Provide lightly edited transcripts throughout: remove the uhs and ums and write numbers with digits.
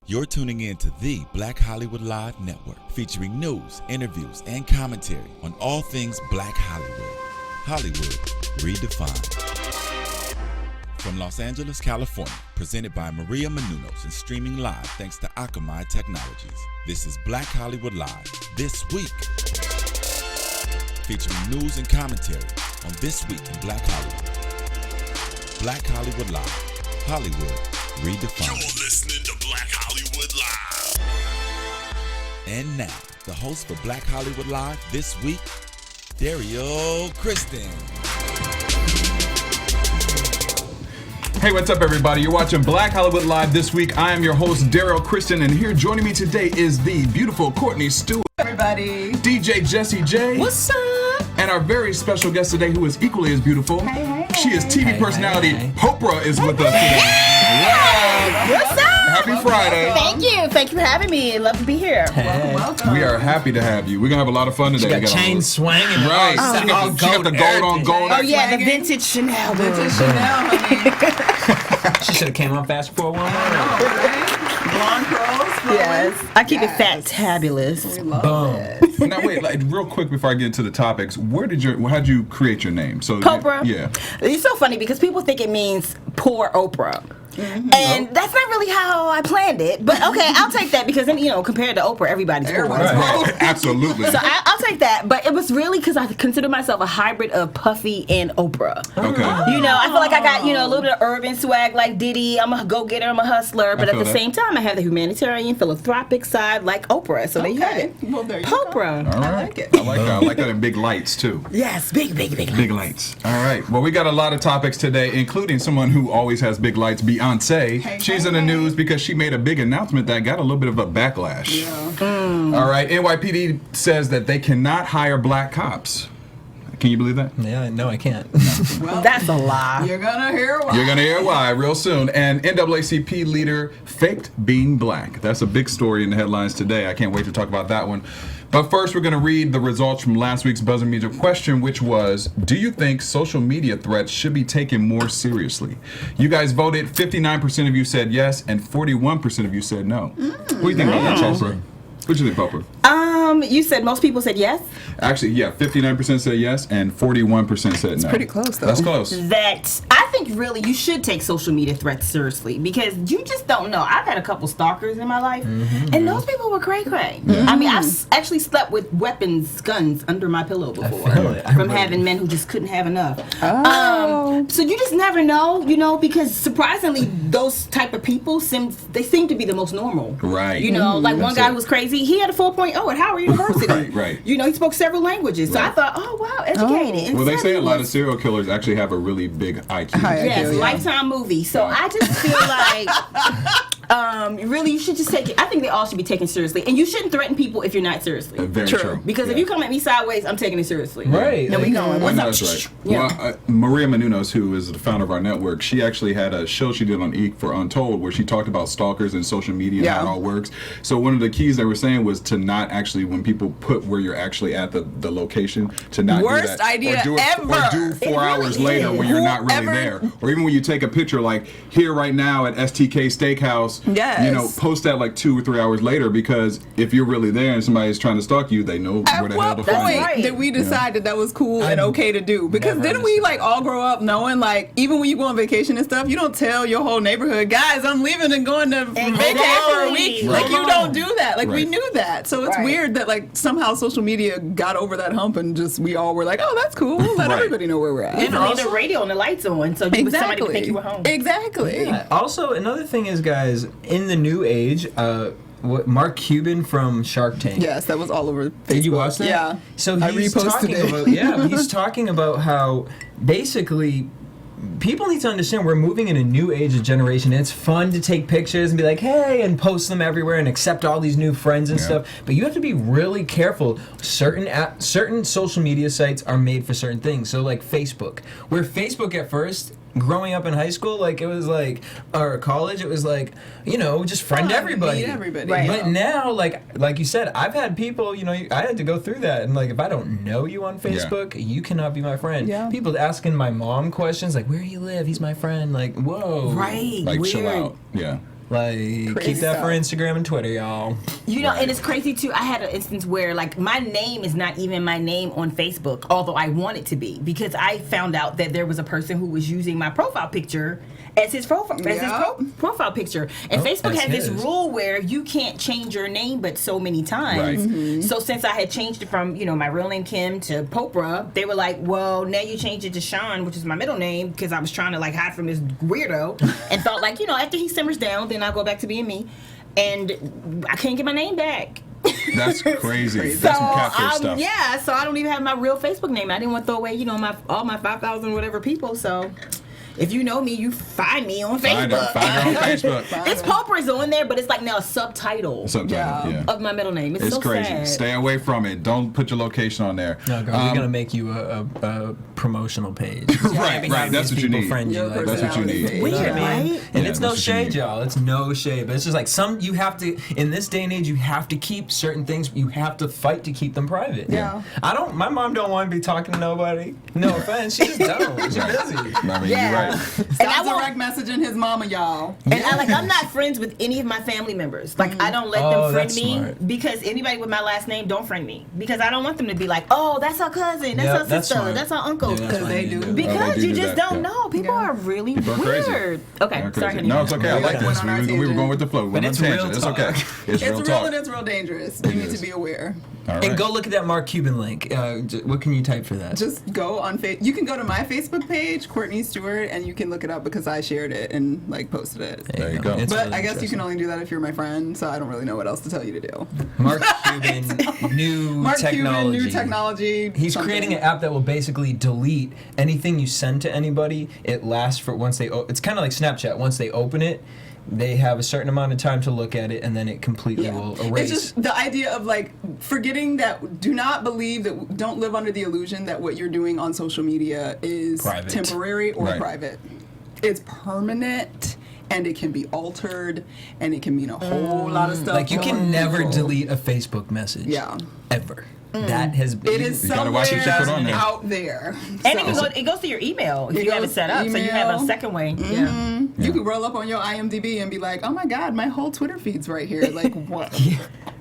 You're tuning in to the Black Hollywood Live Network, featuring news, interviews, and commentary on all things Black Hollywood. Hollywood redefined. From Los Angeles, California, presented by Maria Menounos and streaming live thanks to Akamai Technologies. This is Black Hollywood Live, This Week. Featuring news and commentary on This Week in Black Hollywood. Black Hollywood Live, Hollywood redefined. You're listening to Black Hollywood Live. And now, the host for Black Hollywood Live This Week, Dario Kristen. Hey, what's up, everybody? You're watching Black Hollywood Live This Week. I am your host, Daryl Kristen, and here joining me today is the beautiful Courtney Stewart. Everybody. DJ Jessie J. What's up? And our very special guest today, who is equally as beautiful. Hey. She is TV personality. Oprah is with us today. Yeah. What's up? Happy Friday. Thank you. Thank you for having me. Love to be here. Hey. Welcome. We are happy to have you. We're going to have a lot of fun today. She got chain swinging. Right. She got the gold on gold. Oh, yeah, the vintage Chanel. Honey. She should have came on fast before one. Blonde curls. Yes. I keep it fat-tabulous. Boom. Now wait, real quick before I get into the topics, how'd you create your name? So Oprah. Yeah. It's so funny because people think it means poor Oprah. Mm-hmm. And that's not really how I planned it, but okay, I'll take that because then, compared to Oprah, everybody's poor. Right. Absolutely. So I'll take that, but it was really because I consider myself a hybrid of Puffy and Oprah. Okay. I feel like I got, a little bit of urban swag like Diddy. I'm a go-getter, I'm a hustler, but at the same time, I have the humanitarian, philanthropic side like Oprah. So there you have it. Well, there you Oprah. All right. I like it. I like that. I like that in big lights, too. Yes, big Big lights. All right. Well, we got a lot of topics today, including someone who always has big lights, Beyonce. Hey, She's in the news because she made a big announcement that got a little bit of a backlash. Yeah. All right. NYPD says that they cannot hire black cops. Can you believe that? Yeah, no, I can't. Well, That's a lie. you're gonna hear why. You're going to hear why real soon. And NAACP leader faked being black. That's a big story in the headlines today. I can't wait to talk about that one. But first, we're going to read the results from last week's Buzzer Meter question, which was, do you think social media threats should be taken more seriously? You guys voted. 59% of you said yes, and 41% of you said no. What do you think about that, Oprah? What do you think, Oprah? You said most people said yes? Actually, yeah, 59% said yes, and 41% said no. pretty close, though. That's close. That I think really you should take social media threats seriously because you just don't know. I've had a couple stalkers in my life, and those people were cray-cray. I mean, I've actually slept with guns under my pillow before from having men who just couldn't have enough. So you just never know, because surprisingly, those type of people seem to be the most normal. Right. Like one guy who was crazy, he had a 4.0 at Howard University. Right. He spoke several languages. So I thought, oh, wow, educated. Well, they Instead say a he lot was- of serial killers actually have a really big IQ. Yes, yeah. Lifetime movie. So I just feel like, really, you should just take it. I think they all should be taken seriously, and you shouldn't threaten people if you're not seriously. Very true. Because if you come at me sideways, I'm taking it seriously. Right. Then we going. I What's know up? that's right. Yeah. Well, Maria Menounos, who is the founder of our network, she actually had a show she did on E! for Untold where she talked about stalkers and social media and how it all works. So one of the keys they were saying was to not actually, when people put where you're actually at the location, to not Worst do that. idea or do it, ever. Or do 4 hours later when you're not really there. Or even when you take a picture like here right now at STK Steakhouse, Yes. post that like 2 or 3 hours later, because if you're really there and somebody's trying to stalk you, they know At where the hell what to find you. point did we decide that was cool and okay to do? Because didn't we all grow up knowing even when you go on vacation and stuff, you don't tell your whole neighborhood, guys, I'm leaving and going to vacation for a week. Right. Like you don't do that. Like we Right. knew that. So it's weird that somehow social media got over that hump and just we all were like, oh, that's cool. We'll let everybody know where we're at. And leave the radio and the lights on, so somebody would think you were home. Exactly. Yeah. Also, another thing is, guys, in the new age, Mark Cuban from Shark Tank. Yes, that was all over Facebook. Did you watch that? Yeah. So I he's reposted talking it. about he's talking about how basically people need to understand we're moving in a new age of generation. And it's fun to take pictures and be like, hey, and post them everywhere and accept all these new friends and stuff. But you have to be really careful. Certain social media sites are made for certain things. So like Facebook, where Facebook at first, growing up in high school, or college, it was just friend everybody. Meet everybody. Right. But now, like you said, I've had people, I had to go through that. And if I don't know you on Facebook, you cannot be my friend. Yeah. People asking my mom questions, like, where do you live? He's my friend. Like, whoa. Right. Like, Weird. chill out. Yeah. Like, keep Crazy that for stuff. Instagram and Twitter, y'all. You know, and it's crazy too. I had an instance where, like, my name is not even my name on Facebook, although I want it to be, because I found out that there was a person who was using my profile picture as his profile profile picture. And Facebook that's has this his. rule where you can't change your name but so many times. Right. Mm-hmm. So since I had changed it from, you know, my real name Kim to Popra, they were like, well, now you changed it to Sean, which is my middle name, because I was trying to, like, hide from this weirdo, and thought, like, you know, after he simmers down, then I'll go back to being me. And I can't get my name back. That's crazy. So, That's some catfish stuff. yeah, so I don't even have my real Facebook name. I didn't want to throw away, you know, all my 5,000 whatever people. So if you know me, you find me on Facebook. Find her on Facebook. It's Poppers on there, but it's like now a subtitle Subtitle, yeah. of my middle name. It's so crazy. sad. Stay away from it. Don't put your location on there. No, girl, we're gonna make you a promotional page. Right. That's what you need. That's what you need. You know what I mean? Right? And Yeah, it's no that's what you shade, need. y'all. It's no shade. But it's just like you have to, in this day and age, you have to keep certain things, you have to fight to keep them private. Yeah. My mom don't want to be talking to nobody. No offense. She just don't. She's busy. I mean, Yeah. you're right. And I Stop won't, direct messaging his mama, y'all. and I'm not friends with any of my family members. Like, I don't let Oh, them friend that's me smart. because anybody with my last name don't friend me, because I don't want them to be like, oh, that's our cousin, that's Yep, our that's sister, smart. that's our uncle. Yeah, that's Because they fine. do. Because they do you do just that, don't yeah. know. People are really People are crazy. weird. Okay, They're sorry. crazy. No, it's okay. I like this. Went on our We were tangent. going with the flow. We But went on it's tangent. real It's talk. okay. It's It's real real talk. and it's real dangerous. You need is. to be aware. All right. And go look at that Mark Cuban link. What can you type for that? Just go on you can go to my Facebook page, Courtney Stewart, and you can look it up because I shared it and like posted it. There you go. It's But really I guess you can interesting. only do that if you're my friend, so I don't really know what else to tell you to do. Mark Cuban, new Mark technology. Cuban, new technology. He's something. creating an app that will basically delete anything you send to anybody. It lasts for once they. It's kind of like Snapchat. Once they open it, they have a certain amount of time to look at it, and then it completely will erase. It's just the idea of like forgetting that. Do not believe that. Don't live under the illusion that what you're doing on social media is Private. temporary or Right. private. It's permanent. And it can be altered, and it can mean a whole lot of stuff. like you can going never on. delete a Facebook message. Yeah. Ever. That has been. It is You gotta watch what you somewhere put on there. out there. And So- it goes to your email if It you have it goes set up, so you have a email. second way. Yeah. You could roll up on your IMDb and be like, "Oh my God, my whole Twitter feed's right here." Like, what?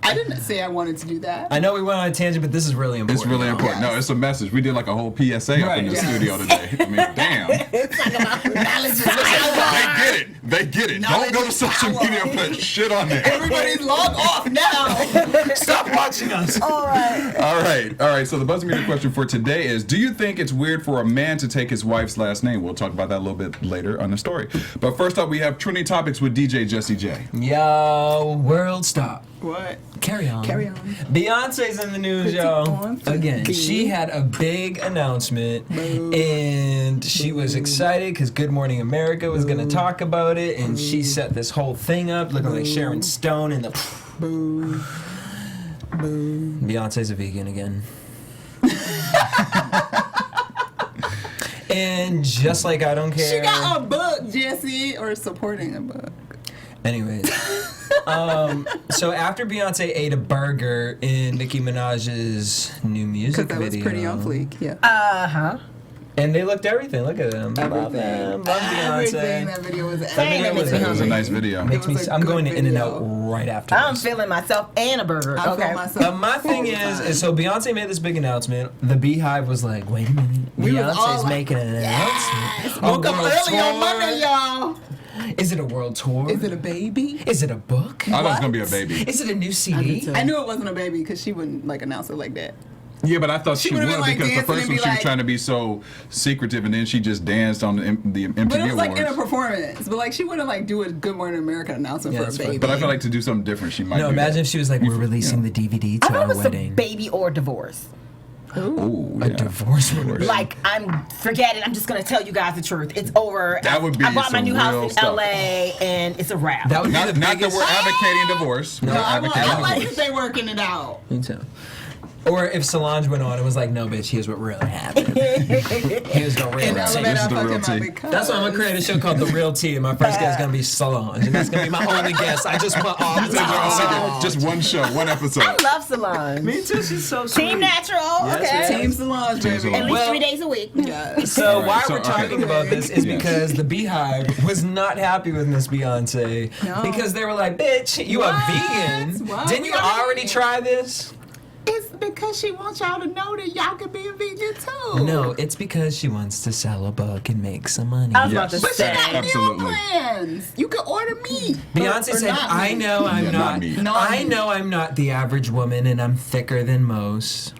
I didn't say I wanted to do that. I know we went on a tangent, but this is really important. It's really important. No, it's a message. We did like a whole PSA up in Right. the Yes. studio today. I mean, damn. They get it. Don't go to social media and put shit on there. Everybody's log off now. Stop watching us. All right. So the buzzer meter question for today is: do you think it's weird for a man to take his wife's last name? We'll talk about that a little bit later on the story. But first up, we have trending topics with DJ Jesse J. Yo, world stop. What? Carry on. Carry on. Beyonce's in the news, Pretty y'all. on to Again, be. she had a big announcement, and she was excited because Good Morning America was going to talk about it, and she set this whole thing up, looking like Sharon Stone in the. Boo. Boo. Beyonce's a vegan again. And just like I don't care. She got a book, Jesse, or supporting a book. Anyways, so after Beyonce ate a burger in Nicki Minaj's new music Because that was video, pretty on fleek. Yeah. and they looked everything. Look at them. Love them. Love Everything. Beyonce. That video was. That video was It was a amazing. nice video. Makes me. It was a I'm good going to In-N-Out video. right after I'm this. feeling myself and a burger. I Okay. feel myself. My thing all the is time. so Beyonce made this big announcement. The Beehive was like, wait a minute, We was all Beyonce's like, making an announcement. Woke A up world early on tour? Monday, y'all. Is it a world tour? Is it a baby? Is it a book? I thought it was gonna be a baby. Is it a new CD? I knew it wasn't a baby because she wouldn't like announce it like that. Yeah, but I thought she would would've been, like, because the dancing first and one be she was like- trying to be so secretive, and then she just danced on the MTV But it was like in a Awards. performance. But like she wouldn't like do a Good Morning America announcement Yeah, for that's a fine. baby. But I feel like to do something different, she might. No, do imagine that. if she was like, we're releasing the DVD I to thought our it was wedding. a baby or divorce. Ooh, A yeah. divorce would be Like, forget it. I'm just gonna tell you guys the truth. It's over. That would be I bought my some new real house in stuff. LA, and it's a wrap. That would be Not, the not that biggest. we're advocating divorce. We're No, I advocating like divorce. that they working it out. Me too. Or if Solange went on and was like, no, bitch, here's what really happened. Here's the real And tea. This is the real tea. That's why I'm going to create a show called The Real Tea, and my first guest is going to be Solange, and that's going to be my only guest. I just want all the time. Just one show, one episode. I love Solange. Me too, she's so sweet. Team Natural. Yes, Okay. Team Solange, Team baby. Solange. At least Well- 3 days a week. Yeah. So Alright, why so, we're talking okay. about this is Yes. because the Beehive was not happy with Miss Beyonce No. because they were like, bitch, you What? a vegan. What? Didn't We you already already vegan. try this? It's because she wants y'all to know that y'all can be a vegan too. No, it's because she wants to sell a book and make some money. I was about to Yes. But she say. got Absolutely. meal plans. You can order meat. Beyonce Or said, not I meat. know I'm Yeah, not, not me. Not I me. know I'm not the average woman and I'm thicker than most.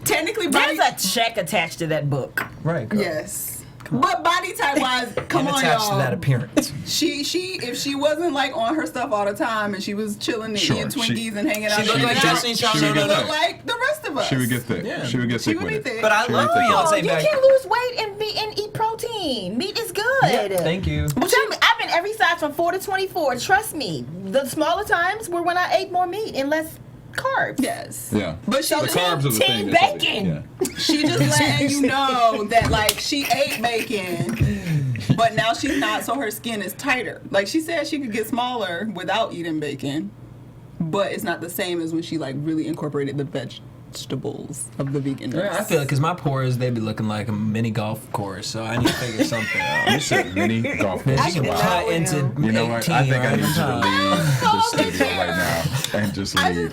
Technically, There's body. a check attached to that book. Right, girl. Yes. But body type wise, come I'm on, attached y'all. to that appearance. She if she wasn't like on her stuff all the time and she was chilling and Sure, eating she- Twinkies and hanging out, She looked and like hanging out, Destiny she Child. would would get look thick. like the rest of us. She would get thick. Yeah. She would get She thick would with be it. thick. But I She love would get thick. Oh, Beyonce you back. can lose weight and eat protein. Meat is good. Thank you. But I've been every size from 4 to 24. Trust me. The smaller times were when I ate more meat and less carbs. Yes. Yeah. But she The just, carbs are the Team thing. that's it. bacon. Yeah. she just letting you know that like she ate bacon, but now she's not, so her skin is tighter. Like she said she could get smaller without eating bacon, but it's not the same as when she like really incorporated the vegetables of the vegan. I feel it because my pores, they be looking like a mini golf course, so I need to figure something out. You said mini golf You course. can Wow. cut into You know what? 18 I think I right need you to on leave top. the studio right now and just leave.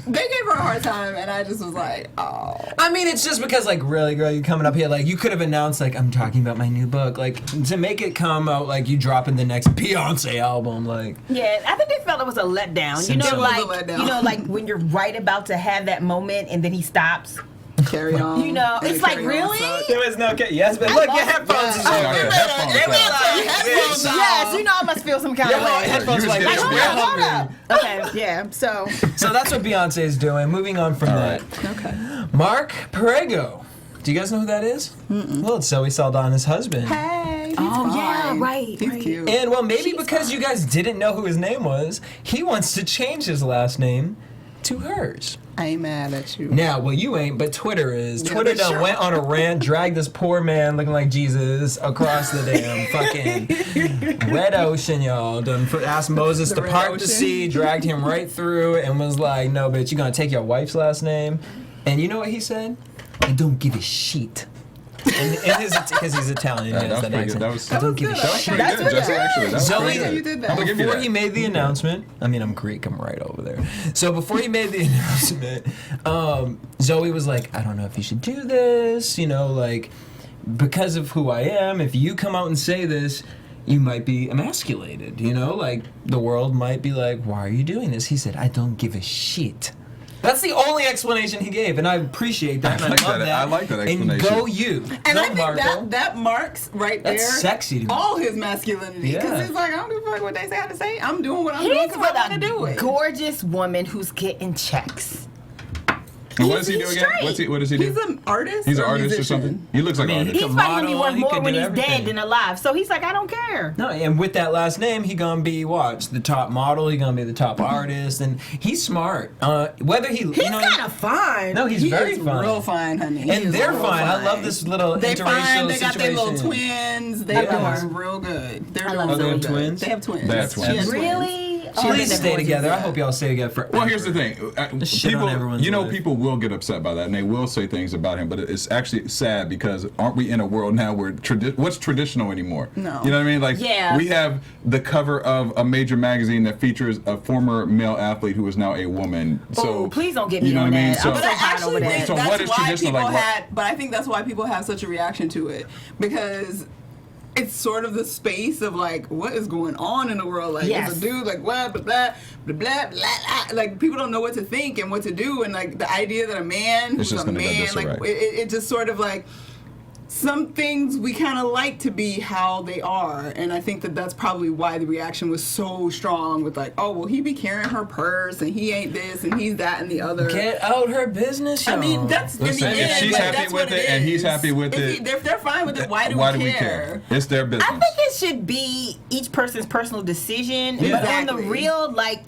They gave her a hard time, and I just was like, oh. I mean, it's just because, like, really, girl, you coming up here, like, you could have announced, like, I'm talking about my new book, like, to make it come out, like, you dropping the next Beyonce album, like. Yeah, I think they felt it was a letdown. You know, It was a like letdown. like when you're right about to have that moment and then he stops. Carry on. You know, And it's the like, carry on really? sucked. There was no, yes, but look, your love- headphones is Yeah. over. Yeah, It headphones was on. like, Headphones bitch. on. Yes, you know I must feel some kind of Your way. headphones You like, was Like, getting- we're hold hungry. up. Okay, yeah. So So that's what Beyonce is doing. Moving on from All that. right. Okay. Mark Perego. Do you guys know who that is? Well, it's Zoe Saldana's husband. Hey. He's Oh, yeah, fine. right, He's right. cute. And well, maybe because you guys didn't know who his name was, he wants to change his last name to hers. I ain't mad at you. Now, well, you ain't, but Twitter is. Yeah, Twitter they done sure went on a rant, dragged this poor man looking like Jesus across the damn fucking Red Ocean, y'all. Done asked Moses The to Red part the Ocean. sea, dragged him right through, and was like, "No, bitch, you gonna take your wife's last name?" And you know what he said? I don't give a shit. Because he's Italian, Yeah, he that has was that pretty good. accent. That was- I don't give a That was shit. pretty That's good, Jesse, good. actually. That was Zoe, pretty good. you did that. I'm gonna give you Before that. he made the announcement, I mean, I'm Greek, I'm right over there. So before he made the announcement, Zoe was like, I don't know if you should do this, you know, like, because of who I am, if you come out and say this, you might be emasculated, you know? Like, the world might be like, why are you doing this? He said, I don't give a shit. That's the only explanation he gave, and I appreciate that. I and like love that. that. I like that And explanation. go you. And go I think Marco. that marks right there That's sexy to me. all his masculinity. Because Yeah. he's like, I don't give a fuck what they say I have to say. I'm doing what I'm doing he's because with I want to do a it. gorgeous woman who's getting checks. And what does he do He's again? straight. What does he do? He's an artist. He's an or artist or musician? something? He looks like I mean, an he artist. He's can probably gonna be model, worth he more can when do he's everything. dead than alive. So he's like, I don't care. No, and with that last name, he gonna be the top model. He gonna be the top artist, and he's smart. Whether he, He's you know, kind of fine. no, he's He very is fine. real fine, honey. He And is they're real fine. I love this little They interracial fine. They got their situation. little twins. They Yeah. are real good. They're I doing love real them. good. Twins? They have twins. They have twins. She has twins. Really? Please stay together. I hope y'all stay together forever. Well, here's the thing. shit on People, everyone's you know, life. people will get upset by that, and they will say things about him. But it's actually sad because aren't we in a world now where what's traditional anymore? No. You know what I mean? Like, Yeah. we have the cover of a major magazine that features a former male athlete who is now a woman. So Oh, please don't get me you know on what I mean? that. So, I'm But so I fine actually over think that. So that's what is why traditional, people like what- had. But I think that's why people have such a reaction to it because it's sort of the space of like what is going on in the world. Like Yes. it's a dude like blah blah blah blah blah blah. blah. Like people don't know what to think and what to do, and like the idea that a man who's just a gonna go man, disarray. like it just sort of like. Some things we kind of like to be how they are, and I think that that's probably why the reaction was so strong with like, oh, well, he be carrying her purse, and he ain't this, and he's that, and the other. Get out her business, I mean, y'all. that's Listen, in the if end, she's like, happy that's with what it and he's is. happy with it, If they're fine with it, why do we care? It's their business. I think it should be each person's personal decision. But on the Exactly. real, like,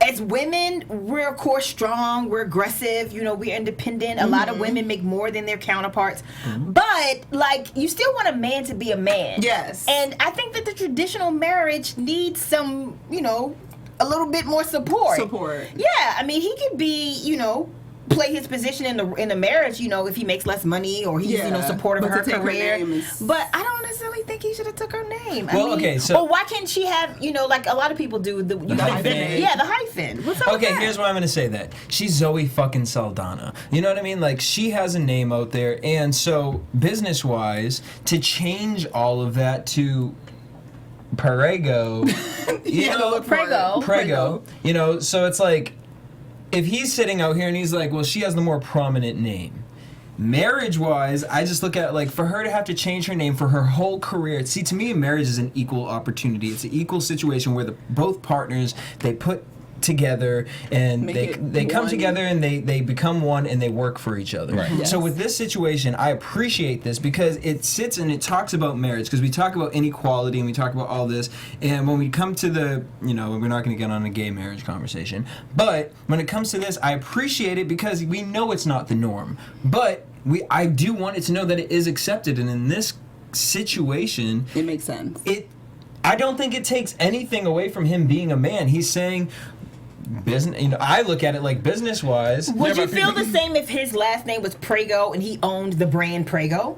as women, we're of course strong, we're aggressive, you know, we're independent. A lot of women make more than their counterparts. But like, you still want a man to be a man. Yes. And I think that the traditional marriage needs some, you know, a little bit more support. Yeah, I mean, he could be, you know, play his position in the marriage, you know, if he makes less money or he's, you know, supportive of her career. But I don't necessarily think he should have took her name. Well, I mean, okay, so... Or why can't she have, you know, like a lot of people do, the hyphen. Yeah, the hyphen. What's up with that? Here's why I'm going to say that. She's Zoe fucking Saldana. You know what I mean? Like, she has a name out there, and so, business-wise, to change all of that to... Prego. Prego. You know, so it's like... If he's sitting out here and he's like, well, she has the more prominent name. Marriage-wise, I just look at it like, for her to have to change her name for her whole career. See, to me, marriage is an equal opportunity. It's an equal situation where both partners, they put together and they come together and they become one and they work for each other. Right. Yes. So with this situation, I appreciate this because it sits and it talks about marriage, because we talk about inequality and we talk about all this, and when we come to the, you know, we're not going to get on a gay marriage conversation, but when it comes to this, I appreciate it because we know it's not the norm, but I do want it to know that it is accepted, and in this situation, it makes sense. I don't think it takes anything away from him being a man. He's saying business, you know, I look at it like business-wise. Would you feel the same if his last name was Prego and he owned the brand Prego?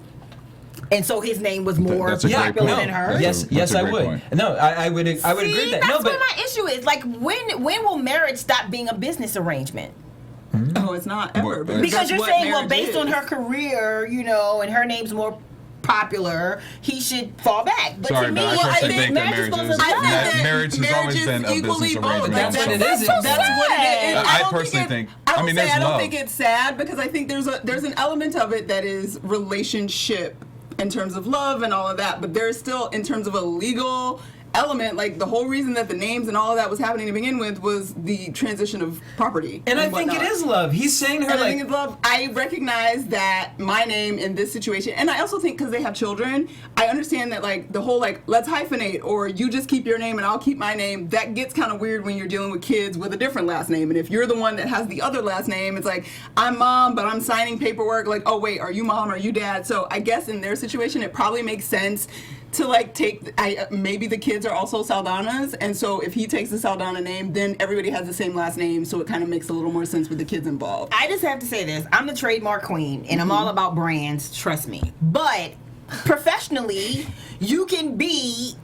And so his name was more popular than hers? Yes, I would. Point. No, I would agree with that. That's what my issue is. Like, when will marriage stop being a business arrangement? Oh, it's not ever. Because you're saying, well, based on her career, you know, and her name's more popular, he should fall back. But to me, I think marriage has always been a business arrangement. That's what it is. That's what it is. I personally think. I mean, there's I don't love. think it's sad because I think there's an element of it that is relationship in terms of love and all of that, but there's still, in terms of a legal element, like the whole reason that the names and all of that was happening to begin with was the transition of property. And I think it is love. He's saying to her, and like, I think it's love. I recognize that my name in this situation, and I also think because they have children, I understand that, like, the whole, like, let's hyphenate, or you just keep your name and I'll keep my name, that gets kind of weird when you're dealing with kids with a different last name. And if you're the one that has the other last name, it's like, I'm mom, but I'm signing paperwork, like, oh wait, are you mom, are you dad? So I guess in their situation, it probably makes sense to, like, take, maybe the kids are also Saldanas, and so if he takes the Saldana name, then everybody has the same last name, so it kind of makes a little more sense with the kids involved. I just have to say this. I'm the trademark queen, and I'm all about brands, trust me. But professionally, you can be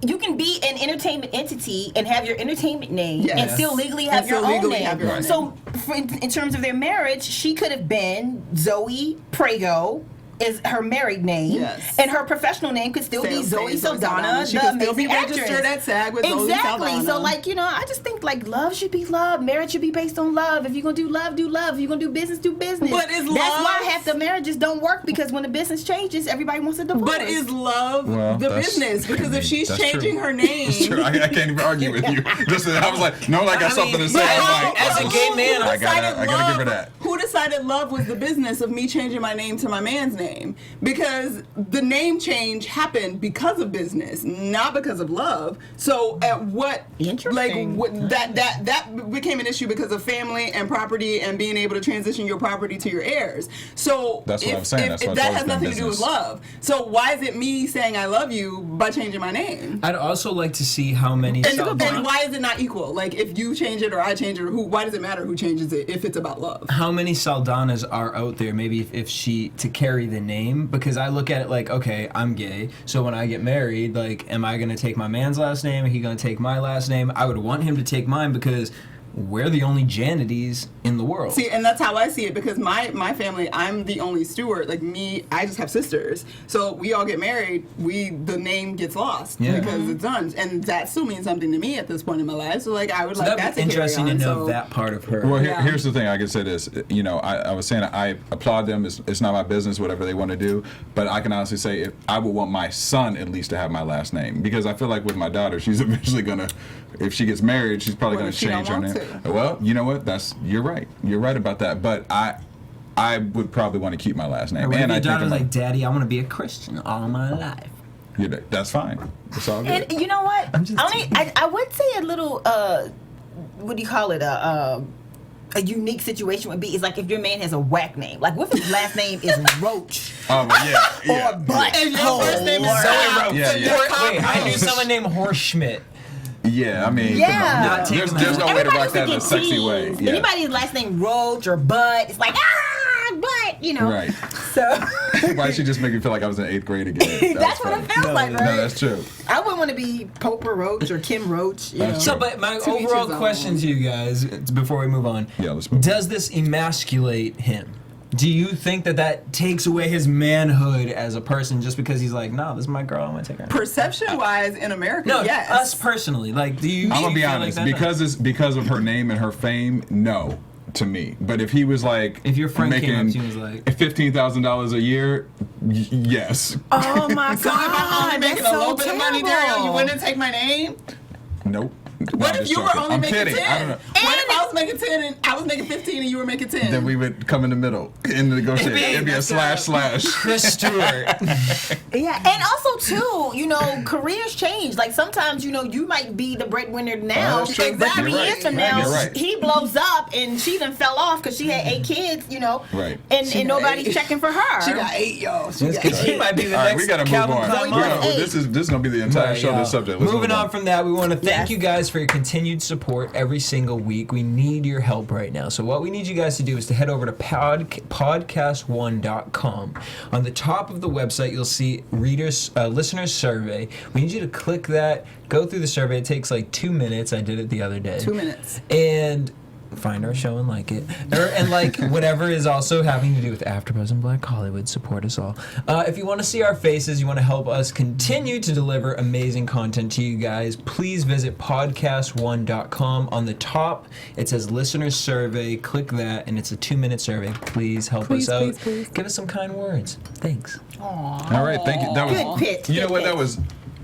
an entertainment entity and have your entertainment name and still legally have your own name. So in terms of their marriage, she could have been Zoe Prego is her married name, and her professional name could still be Zoe Saldana, she the could still amazing be registered actress. at SAG with Zoe Saldana. So, like, you know, I just think, like, love should be love. Marriage should be based on love. If you're gonna do love, do love. If you're gonna do business, do business. But is love... That's why half the marriages don't work, because when the business changes, everybody wants a divorce. But is love the business? Because if she's changing her name... That's true. I can't even argue with you. Just, I was like, no, I got something to say. I'm like, as a gay man, I gotta give her that. Who decided love was the business of me changing my name to my man's name? Because the name change happened because of business, not because of love. So at what, like, that became an issue because of family and property and being able to transition your property to your heirs. So that's what I'm saying. If that has nothing to do with love. So why is it me saying I love you by changing my name? I'd also like to see how many. And why is it not equal? Like, if you change it or I change it, or why does it matter who changes it if it's about love? How many Saldanas are out there? Maybe if she to carry the name, because I look at it like, okay, I'm gay, so when I get married, like, am I gonna take my man's last name? Are he gonna take my last name? I would want him to take mine because we're the only Janities in the world. See, and that's how I see it, because my family, I'm the only steward. Like me, I just have sisters. So we all get married, the name gets lost because it's done. And that still means something to me at this point in my life. So, like, I would like that to interesting carry on, to know that part of her. Well, here's the thing. I can say this. You know, I was saying I applaud them. It's not my business, whatever they want to do. But I can honestly say if I would want my son at least to have my last name, because I feel like with my daughter, she's eventually gonna, if she gets married, she's probably gonna change her name. Well, you know what? You're right. You're right about that. but I would probably want to keep my last name. And I think like, Daddy, I want to be a Christian all my life. Yeah, that's fine. It's all good. And you know what? I would say a little what do you call it? A unique situation would be is like if your man has a whack name. Like, what if his last name is Roach? Oh, yeah. Or Butt? And your first name is Zoe Roach. Wait, I knew someone named Horschmidt. Yeah, I mean, Yeah. come on. Not taking There's no way to rock Everybody that in a used to get sexy way. teased. Yeah. Anybody's last name Roach or Butt, it's like, Butt, you know. Right. So Why did she just make me feel like I was in 8th grade again? that's what it feels like, right? No, that's true. I wouldn't want to be Pope or Roach or Kim Roach, you know. That's So, but my To each overall his own. question to you guys before we move on: Yeah, let's move. does this emasculate him? Do you think that takes away his manhood as a person just because he's like, no, this is my girl, I'm gonna take her? Perception-wise, in America, No, yes. us personally. Like, do you? I'm do gonna you be feel honest, like that? because of her name and her fame, no, to me. But if he was like, If your friend making came up to you and was like, $15,000 a year, yes. Oh my So if I'm only making a little bit of money, Daryl, you wouldn't take my name? Nope. What if you were only I'm making kidding. 10? I don't know. What if I was making 10 and I was making 15 and you were making 10? Then we would come in the middle in the negotiation. It'd be a slash. Chris Stewart. Yeah, and also too, you know, careers change. Like sometimes, you know, you might be the breadwinner now, that's true. but You're 3 right. years from Right. now, You're right. he blows up and she done fell off because she had 8 kids, you know, Right. and nobody's 8. checking for her. She got 8, y'all. She got 8. He might be the All right, next we gotta move Calvin on. Klein Zoe model. Roach. This is gonna be the entire Right, show. y'all. This subject. Let's Moving move on from that, we want to thank Yes. you guys for your continued support every single week. We need your help right now. So what we need you guys to do is to head over to podcast1.com. On the top of the website, you'll see listeners survey. We need you to click that, go through the survey. It takes like 2 minutes. I did it the other day. 2 minutes. And find our show and like it, and like whatever is also having to do with AfterBuzz and Black Hollywood. Support us all. If you want to see our faces, you want to help us continue to deliver amazing content to you guys, please visit podcast1.com. On the top, it says listeners survey. Click that, and it's a 2-minute survey. Please help us out. please. Give us some kind words. Thanks. All right, thank you. That was Good pitch. You know good what? pitch. That was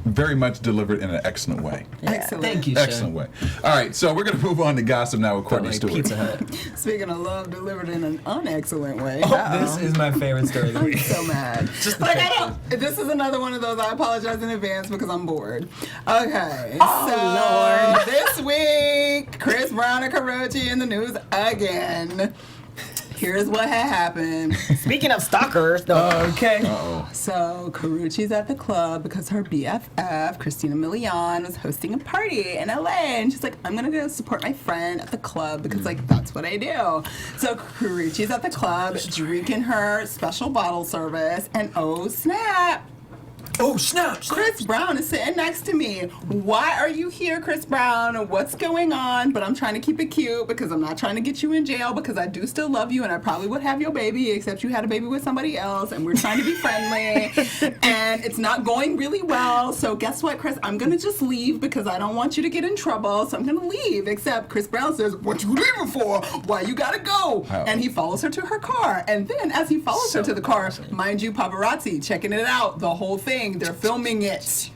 very much delivered in an excellent way. Excellent. Thank you, Excellent way. All right, so we're gonna move on to gossip now with Felt Courtney like Stewart. Pizza Hut. Speaking of love delivered in an unexcellent way. This is my favorite story of the I'm week. so mad. Like, I don't. This is another one of those. I apologize in advance because I'm bored. Okay. Oh, Lord. This week, Chris Brown and Karochi in the news again. Here's what had happened. Speaking of stalkers, though. Okay. So Karuchi's at the club because her BFF, Christina Milian, was hosting a party in LA. And she's like, I'm going to go support my friend at the club because, like, that's what I do. So Karuchi's at the club drinking her special bottle service. And oh, snap. Oh, snap. Chris Brown is sitting next to me. Why are you here, Chris Brown? What's going on? But I'm trying to keep it cute because I'm not trying to get you in jail because I do still love you and I probably would have your baby except you had a baby with somebody else and we're trying to be friendly and it's not going really well. So guess what, Chris? I'm going to just leave because I don't want you to get in trouble. So I'm going to leave. Except Chris Brown says, what you leaving for? Why you got to go? Oh. And he follows her to her car. And then as he follows her to the car, mind you, paparazzi checking it out, the whole thing. They're filming it.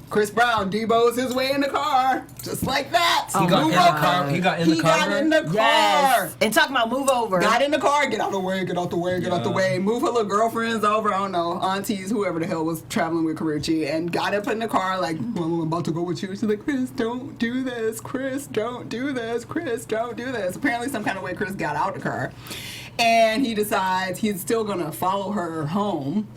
Chris Brown debo's his way in the car, just like that. He got in the car. He got in the car. He got in the car. Yes. And talking about move over. Got in the car. Get out the way. Get out the way. Get out the way. Move her little girlfriends over. I don't know, aunties, whoever the hell was traveling with Karuchi, and got up in the car like, well, I'm about to go with you. She's like, Chris, don't do this. Chris, don't do this. Chris, don't do this. Apparently, some kind of way, Chris got out the car, and he decides he's still gonna follow her home.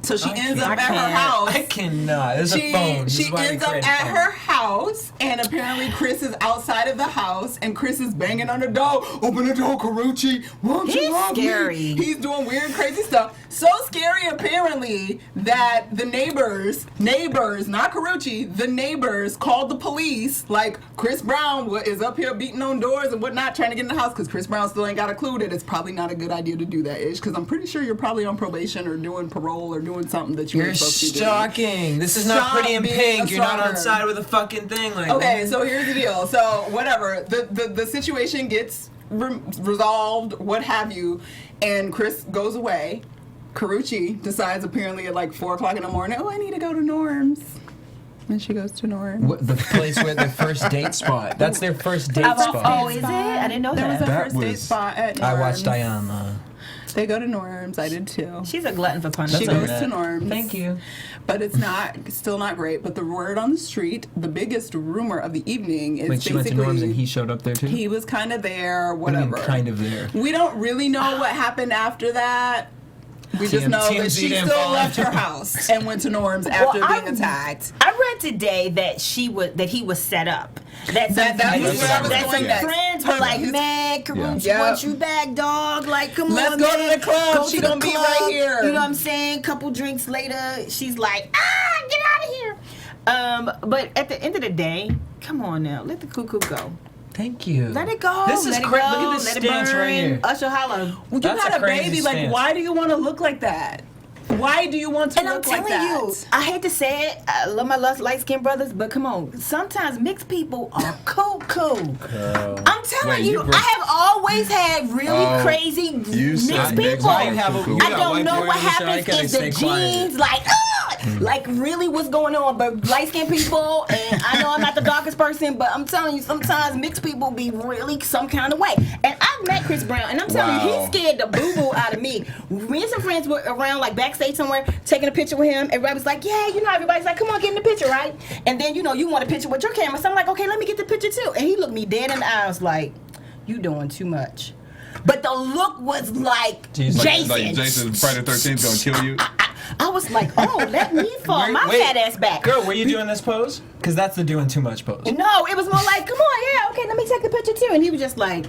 So she ends up at her house. I cannot. There's a phone. This She is why we ends up created at phone. her house, and apparently Chris is outside of the house, and Chris is banging on the door. Open the door, Karuchi. Won't you He's love scary. me? He's doing weird, crazy stuff. So scary, apparently, that the neighbors, not Karuchi, the neighbors called the police. Like, Chris Brown is up here beating on doors and whatnot, trying to get in the house, because Chris Brown still ain't got a clue that it's probably not a good idea to do that, Ish. Because I'm pretty sure you're probably on probation or doing parole or doing something that you You're ain't supposed to be doing. stalking. This is not Stop Pretty in being Pink. a You're not on stalker. side with a fucking thing like Okay, that. so here's the deal. So whatever, the situation gets resolved, what have you, and Chris goes away. Karuchi decides apparently at like 4 o'clock in the morning, oh, I need to go to Norm's. And she goes to Norm's. What, the place where their first date spot. That's their first date Oh, spot. is it? I didn't know There was a that. first date spot at Norm's. I watched Diana. They go to Norm's. I did too. She's a glutton for She punishment. goes to Norm's. Thank you. But it's still not great. But the word on the street, the biggest rumor of the evening is Wait, she went to Norm's and he showed up there too? he was kind of there, What do you mean, whatever. kind of there. We don't really know what happened after that. We just know that TMZ she didn't still fall left after. her house and went to Norm's after Well, being attacked. I read today that he was set up. That was where I was going some next. friends were like, man, Karuchi Yeah. wants you back, dog. Like, come Let's on, go to man. the club. Go She to the gonna be club. right here. You know what I'm saying? Couple drinks later, she's like, get out of here. But at the end of the day, come on now, let the cuckoo go. Thank you. Let it go. This is let it crazy. go. Look at this let stance it burn. right here. Usher holla. You That's had a a crazy baby. Like, stance. why do you want to look like that? Why do you want to And I'm look like telling that? you, I hate to say it, I love my light-skinned brothers, but come on, sometimes mixed people are cuckoo. I'm telling Wait, you, you I have always had really crazy you said mixed mixed people. Why you have a- you I got don't white know boy what in the show, I happens gotta is the stay quiet. genes, like really what's going on, but light-skinned people, and I know I'm not the darkest person, but I'm telling you, sometimes mixed people be really some kind of way. And I've met Chris Brown, and I'm telling you, Wow. he scared the boo-boo out of me. Me and some friends were around, like backstage somewhere, taking a picture with him. Everybody was like, yeah, you know, everybody's like, come on, get in the picture, right? And then, you know, you want a picture with your camera. So I'm like, okay, let me get the picture too. And he looked me dead in the eyes like, you doing too much. But the look was like, Jesus. Jason. Like Jason Friday the 13th gonna kill you. I was like, oh, let me fall my Wait, fat ass back. Girl, were you doing this pose? Because that's the doing too much pose. No, it was more like, come on, yeah, okay, let me take the picture too. And he was just like,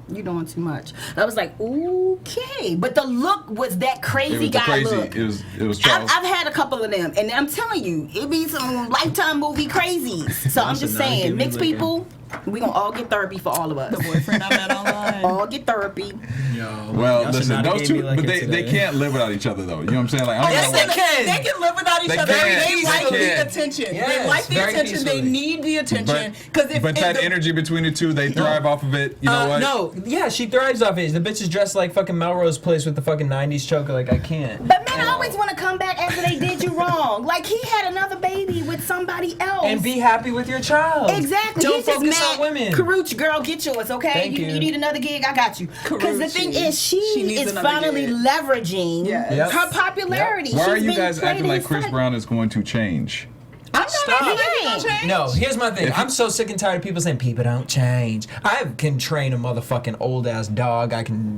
you doing too much. I was like, okay. But the look was that It crazy was the guy crazy. look. It was Charles. I've had a couple of them, and I'm telling you, it be some Lifetime movie crazies. So I'm just Listen, I give saying, you mixed liquor. people, we gonna all get therapy for all of us. The boyfriend I met online. All get therapy. Well, Y'all should listen, not have those gave two, me liquor but they today. can't live without each other though. You know what I'm saying? Like, I don't Yes, know they what- can. They can live without each They other. can. They They like can. the attention. They Yes, like the very attention. They peacefully. need the attention. Because But that energy between the two, they thrive off of it. You know what? No, yeah, she thrives off it. The bitch is dressed like fucking Melrose Place with the fucking 90s choker. Like, I can't. But men always want to come back after they did you wrong. Like he had another baby with somebody else. And be happy with your child. Exactly. Don't He's just focus mad. on women. Karuch, girl, get yours, okay? Thank you. You need another gig? I got you. Because the thing is, she needs is another finally gig. leveraging Yes. Yep. her popularity. Why are She's you been guys acting played like in Chris sight. Brown is going to change? I'm not Stop. acting like he gonna change. No, here's my thing. I'm so sick and tired of people saying people don't change. I can train a motherfucking old ass dog.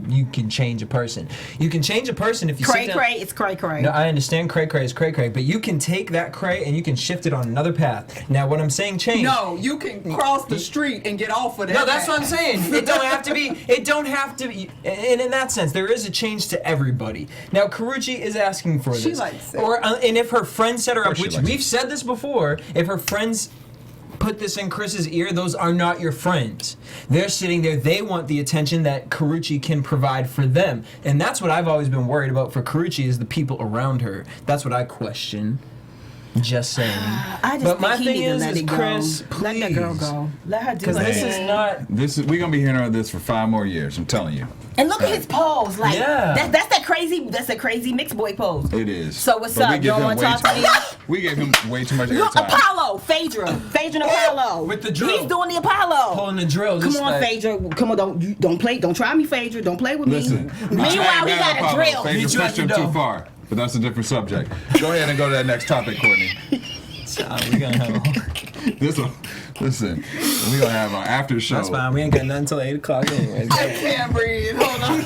You can change a person. You can change a person if you Cray sit down. cray, it's cray cray. No, I understand cray cray is cray cray, but you can take that cray and you can shift it on another path. Now, when I'm saying change, No, you can cross the street and get off of that. no, that's what I'm path. saying. It don't have to be. It don't have to be. And in that sense, there is a change to everybody. Now, Karuchi is asking for this. She likes it. Or and if her friends set her up, she which likes we've said this before, if her friends put this in Chris's ear, those are not your friends. They're sitting there. They want the attention that Karuchi can provide for them, and that's what I've always been worried about for Karuchi is the people around her. That's what I question. Just saying. I just But think my he thing need to is let it go. Chris, Let that girl please. go. Let her do Because her this thing. is not. We're gonna be hearing about this for 5 more years. I'm telling you, And look at his pose. Like Yeah. that's that crazy mixed boy pose. it is. So what's But up? we You give don't him want to way talk to too- me? We gave him way too much Look, airtime. Apollo, Phaedra and Apollo. With the drill. He's doing the Apollo. Pulling the drill. Come just on, like- Phaedra. Come on, don't play. Don't try me, Phaedra. Don't play with Listen. me. Meanwhile, we got a drill. Phaedra Meet you at pushed the him too door. far, but that's a different subject. Go ahead and go to that next topic, Courtney. We're gonna have a This one. Listen, we're gonna have our after show. That's fine. We ain't got nothing until 8 o'clock anyways. I can't breathe. Hold on.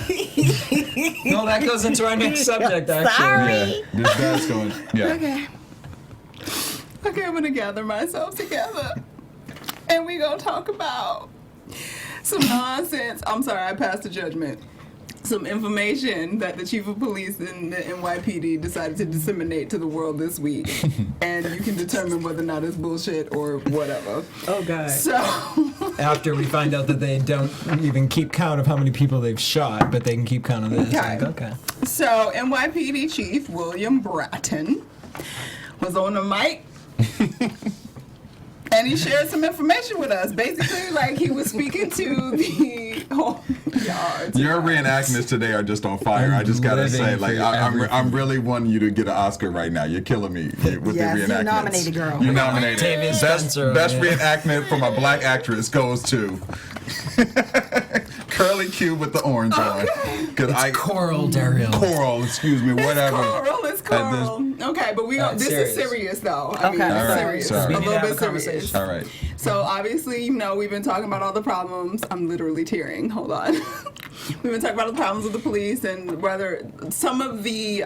No, that goes into our next subject, actually. Sorry. Yeah, this that's going. Yeah. Okay. Okay, I'm gonna gather myself together. And we gonna talk about some nonsense. I'm sorry, I passed the judgment. Some information that the chief of police in the NYPD decided to disseminate to the world this week. And you can determine whether or not it's bullshit or whatever. Oh, God. So, After we find out that they don't even keep count of how many people they've shot, but they can keep count of this. Okay. Like, okay. so NYPD Chief William Bratton was on the mic. And he shared some information with us. Basically, like he was speaking to the whole yard. Your reenactments today are just on fire. I just gotta say, like, I'm really wanting you to get an Oscar right now. You're killing me with Yes, the you reenactments. nominated, girl. You nominated. Octavia Best Spencer, best yeah. reenactment from a black actress goes to curly Q with the orange on. It's coral, Daryl. Coral, excuse me, whatever. It's coral. Okay, but this is serious though. I mean, Okay. it's All right, serious. sorry. A We little have bit a serious. conversation. All right. So obviously, we've been talking about all the problems. I'm literally tearing. Hold on. We've been talking about the problems with the police, and whether some of the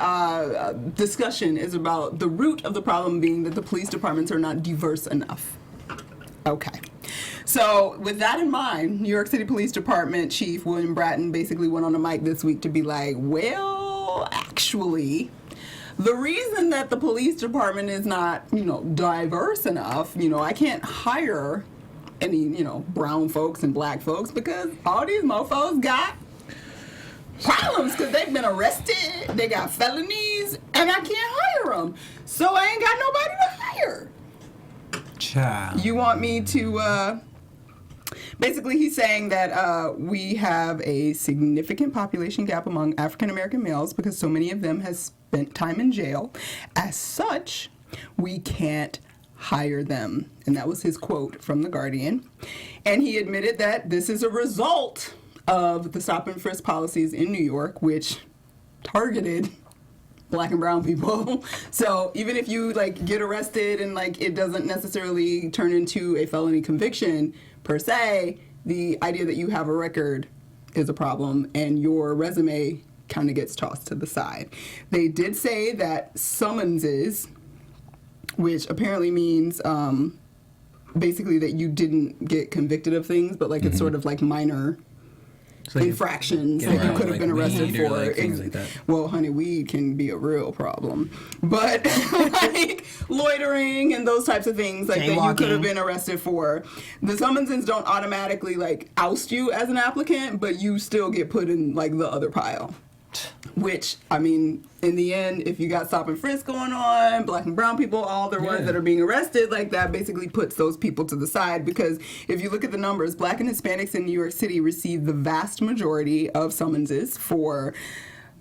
discussion is about the root of the problem being that the police departments are not diverse enough. Okay. So with that in mind, New York City Police Department Chief William Bratton basically went on the mic this week to be like, well, actually, the reason that the police department is not, diverse enough, I can't hire any, brown folks and black folks because all these mofos got problems because they've been arrested, they got felonies, and I can't hire them. So I ain't got nobody to hire. Child. You want me to, basically he's saying that we have a significant population gap among African American males because so many of them has spent time in jail. As such, we can't hire them. And that was his quote from The Guardian. And he admitted that this is a result of the stop and frisk policies in New York, which targeted black and brown people. So even if you get arrested and it doesn't necessarily turn into a felony conviction per se, the idea that you have a record is a problem and your resume kind of gets tossed to the side. They did say that summonses, which apparently means basically that you didn't get convicted of things, but it's sort of minor infractions that you could have been arrested for. Things like that. Well, honey, weed can be a real problem. But loitering and those types of things that you could have been arrested for. The summonses don't automatically oust you as an applicant, but you still get put in the other pile. Which, I mean, in the end, if you got stop and frisk going on, black and brown people, all the ones that are being arrested, that basically puts those people to the side. Because if you look at the numbers, black and Hispanics in New York City receive the vast majority of summonses for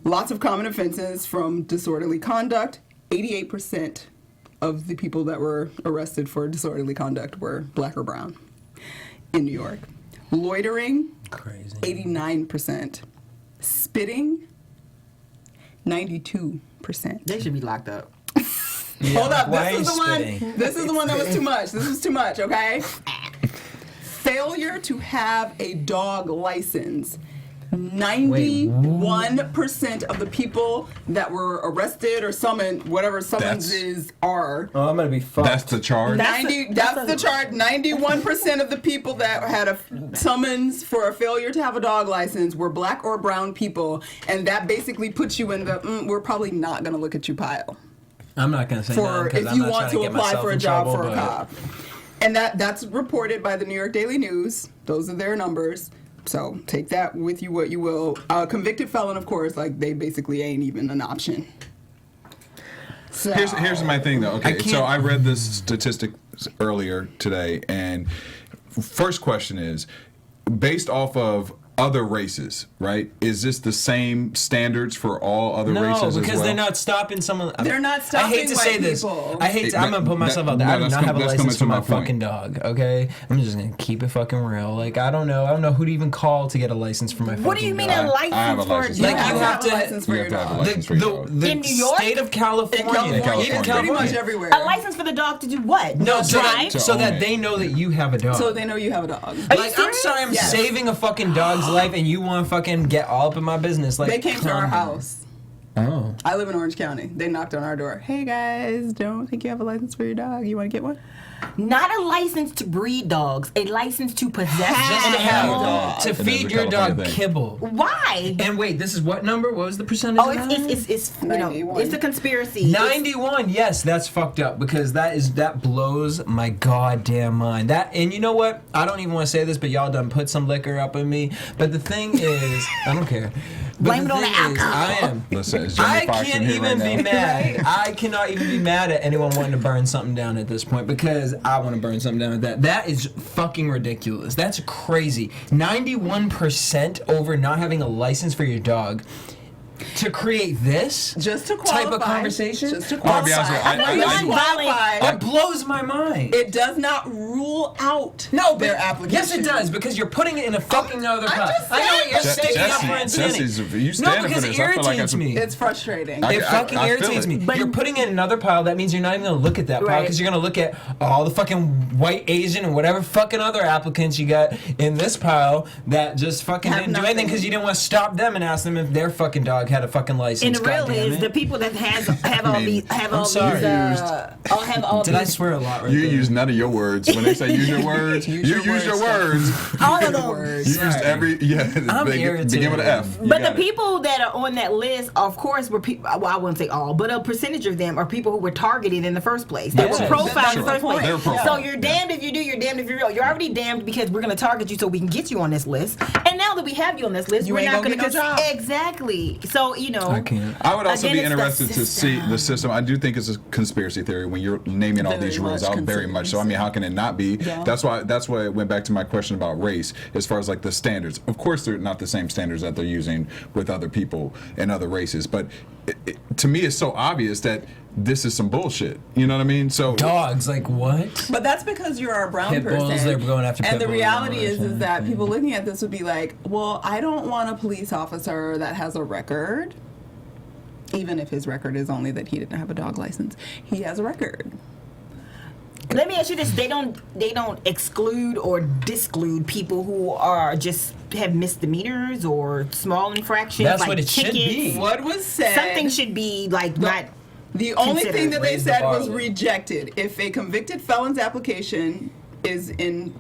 lots of common offenses from disorderly conduct. 88% of the people that were arrested for disorderly conduct were black or brown in New York. Loitering, Crazy. 89%. Spitting, 92%. They should be locked up. Hold up, why this is are the you one. spitting? This is the one that was too much. This was too much, okay? Failure to have a dog license. 91% of the people that were arrested or summoned, whatever summonses are. Oh, I'm gonna be fucked. That's the charge. That's the charge. 91% of the people that had a summons for a failure to have a dog license were black or brown people, and that basically puts you in the we're probably not going to look at you pile. I'm not gonna say For because if I'm you not want trying to get apply myself for a in job trouble, for a but- cop, and that's reported by the New York Daily News. Those are their numbers. So take that with you what you will. Convicted felon, of course, they basically ain't even an option. So Here's my thing though. Okay, so I read this statistic earlier today, and first question is, based off of other races, right? Is this the same standards for all other races as well? No, because they're not stopping someone. They're not stopping I hate to say white this. people. I hate. I'm gonna put myself out there. I do not have a that's license for coming my to my point. fucking dog. Okay, I'm just gonna keep it fucking real. I don't know. I don't know who to even call to get a license for my fucking dog. What do you mean I a license have a for license. a Like, dog? you have to- a license for You your have to have a dog. license for your dog. The In New York? state of California, California. even California. Pretty much California. everywhere. A license for the dog to do what? No, so drive? that, so own that it. they know that you have a dog. So they know you have a dog. Are you I'm serious? sorry, I'm Yes. saving a fucking dog's life, and you want to fucking get all up in my business. They came to our calm down. house. Oh. I live in Orange County. They knocked on our door. Hey guys, don't think you have a license for your dog. You want to get one? Not a license to breed dogs, a license to possess Just an to have animal. to It is feed a your dog California thing. kibble. Why? And wait, this is what number? What was the percentage? Oh, of that? it's you know, 91. it's a conspiracy. 91. Yes, that's fucked up because that blows my goddamn mind. That, and you know what? I don't even want to say this, but y'all done put some liquor up in me. But the thing is, I don't care. But Blame the it on the thing is, alcohol. I am. Listen, it's Jamie I Foxx in can't here even right be now. mad. I cannot even be mad at anyone wanting to burn something down at this point because I want to burn something down at that. That is fucking ridiculous. That's crazy. 91% over not having a license for your dog. to create this Just to qualify. type of conversation? Just to I'll be qualify. honest with you, That blows my mind. It does not rule out No, their but application. yes, it does, because you're putting it in a fucking other I'm pile. just I know what you're saying. sticking up for and Jesse's, standing. you No, standing for because this. it I feel like irritates me. It's frustrating. I It fucking feel irritates it. me. But- You're putting it in another pile. That means you're not even gonna look at that pile Right. because you're gonna look at all the fucking white, Asian, and whatever fucking other applicants you got in this pile that just fucking Have didn't do anything nothing. because you didn't want to stop them and ask them if their fucking dog had a fucking license. And the real goddamn is it. the people that have all mean, these have I'm all sorry. these have all Did I these swear a lot right You there? use none of your words. When they say use your words, you use your words. all of You those. used every, I'm begin with an F. You But the got it. people that are on that list, of course, were people. Well, I wouldn't say all, but a percentage of them are people who were targeted in the first place. That Yes. were profiled in the Sure. first place. They were profiled. So you're damned if you do, you're damned if you don't. You're already damned because we're gonna target you so we can get you on this list. And now that we have you on this list, You we're ain't not gonna gonna get no job. Exactly. So I can't. I would also Again, be it's the interested to see the system. I do think it's a conspiracy theory when you're naming all Very these rules much out. Very much so. I mean, how can it not be? Yeah. That's why it went back to my question about race, as far as like the standards. Of course, they're not the same standards that they're using with other people and other races. But to me, it's so obvious that this is some bullshit. You know what I mean? So Dogs, like what? But that's because you're a brown Pit bulls, person. they're going after and pit the bulls reality and all is that that shit. people looking at this would be like, well, I don't want a police officer that has a record, even if his record is only that he didn't have a dog license. He has a record. let me ask you this: they don't exclude or disclude people who are just have misdemeanors or small infractions. That's like what it should tickets. be. What was said? Something should be like not. The only considered. thing that they Raise the said bar. was rejected. If a convicted felon's application is in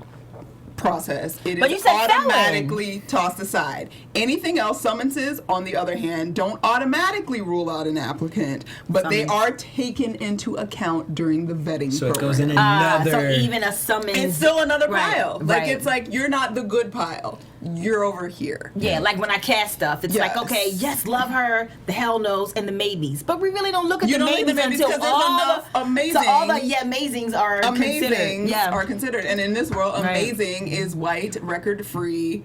process, it But is you said felon. automatically tossed aside. Anything else, summonses, on the other hand, don't automatically rule out an applicant, but they Summons. are taken into account during the vetting So it program. goes in another. So even a summons. It's still another Right, pile. Like right. it's like you're not the good pile. You're over here. Yeah, like when I cast stuff, it's like, Yes. okay, yes, love her, the hell knows, and the maybes. But we really don't look at You the don't look at maybes the maybes until 'cause there's all enough the amazing- So all the amazings are considered. Amazing Yeah. are considered, and in this world, Right. amazing is white, record-free,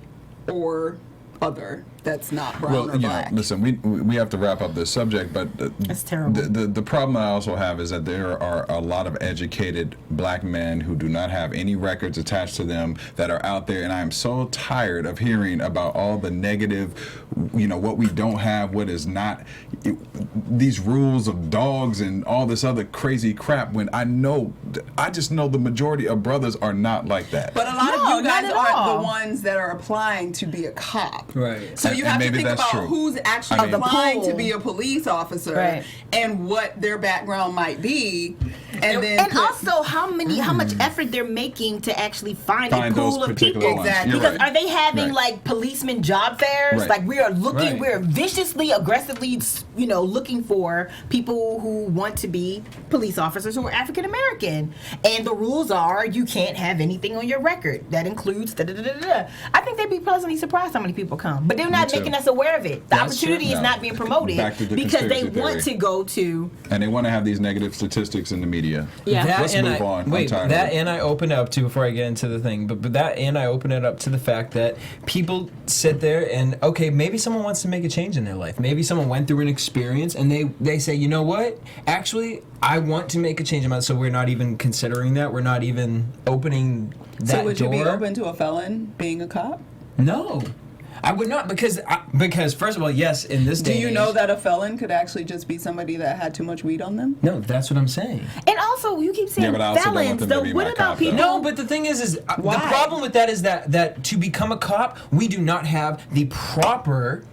or other. That's not brown well, or you know, black. listen, we have to wrap up this subject, but That's terrible. The problem I also have is that there are a lot of educated black men who do not have any records attached to them that are out there, and I am so tired of hearing about all the negative, you know, what we don't have, what is not, these rules of dogs and all this other crazy crap. When I just know the majority of brothers are not like that. But a lot No, of you guys not at aren't all. the ones that are applying to be a cop. Right. So And- you and have to maybe think that's about true. who's actually I mean- applying Of the to be a pool. police officer Right. and what their background might be. And then And put- also how much effort they're making to actually find Find a pool those of particular people. ones. Exactly. You're Because right. are they having Right. like policeman job fairs? Right. Like we are looking, Right. we're viciously, aggressively, looking for people who want to be police officers who are African American. And the rules are you can't have anything on your record that includes da da da da da. I think they'd be pleasantly surprised how many people come, but they're not too. making us aware of it. The That's opportunity true. is No. not being promoted Back to the because they conspiracy want theory. to go to. And they want to have these negative statistics in the media. Yeah. That Let's and move on. I'm Wait, tired of that it. and I open up to before I get into the thing, but that and I open it up to the fact that people sit there and okay, maybe someone wants to make a change in their life. Maybe someone went through an experience and they say, you know what? Actually, I want to make a change in my life. So we're not even considering that. We're not even opening that so would door. you be open to a felon being a cop? No, I would not because first of all, yes, in this Do day you and know age- that a felon could actually just be somebody that had too much weed on them? No, that's what I'm saying. And also, you keep saying Yeah, but I also don't want felons. them to Though, be what my about cop, though. people? No, but the thing is the Why? problem with that is that to become a cop, we do not have the proper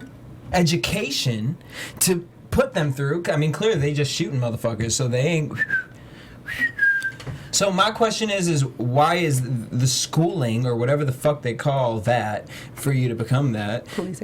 education to put them through. I mean, clearly they just shooting motherfuckers, so they ain't. So my question is why is the schooling or whatever the fuck they call that for you to become that police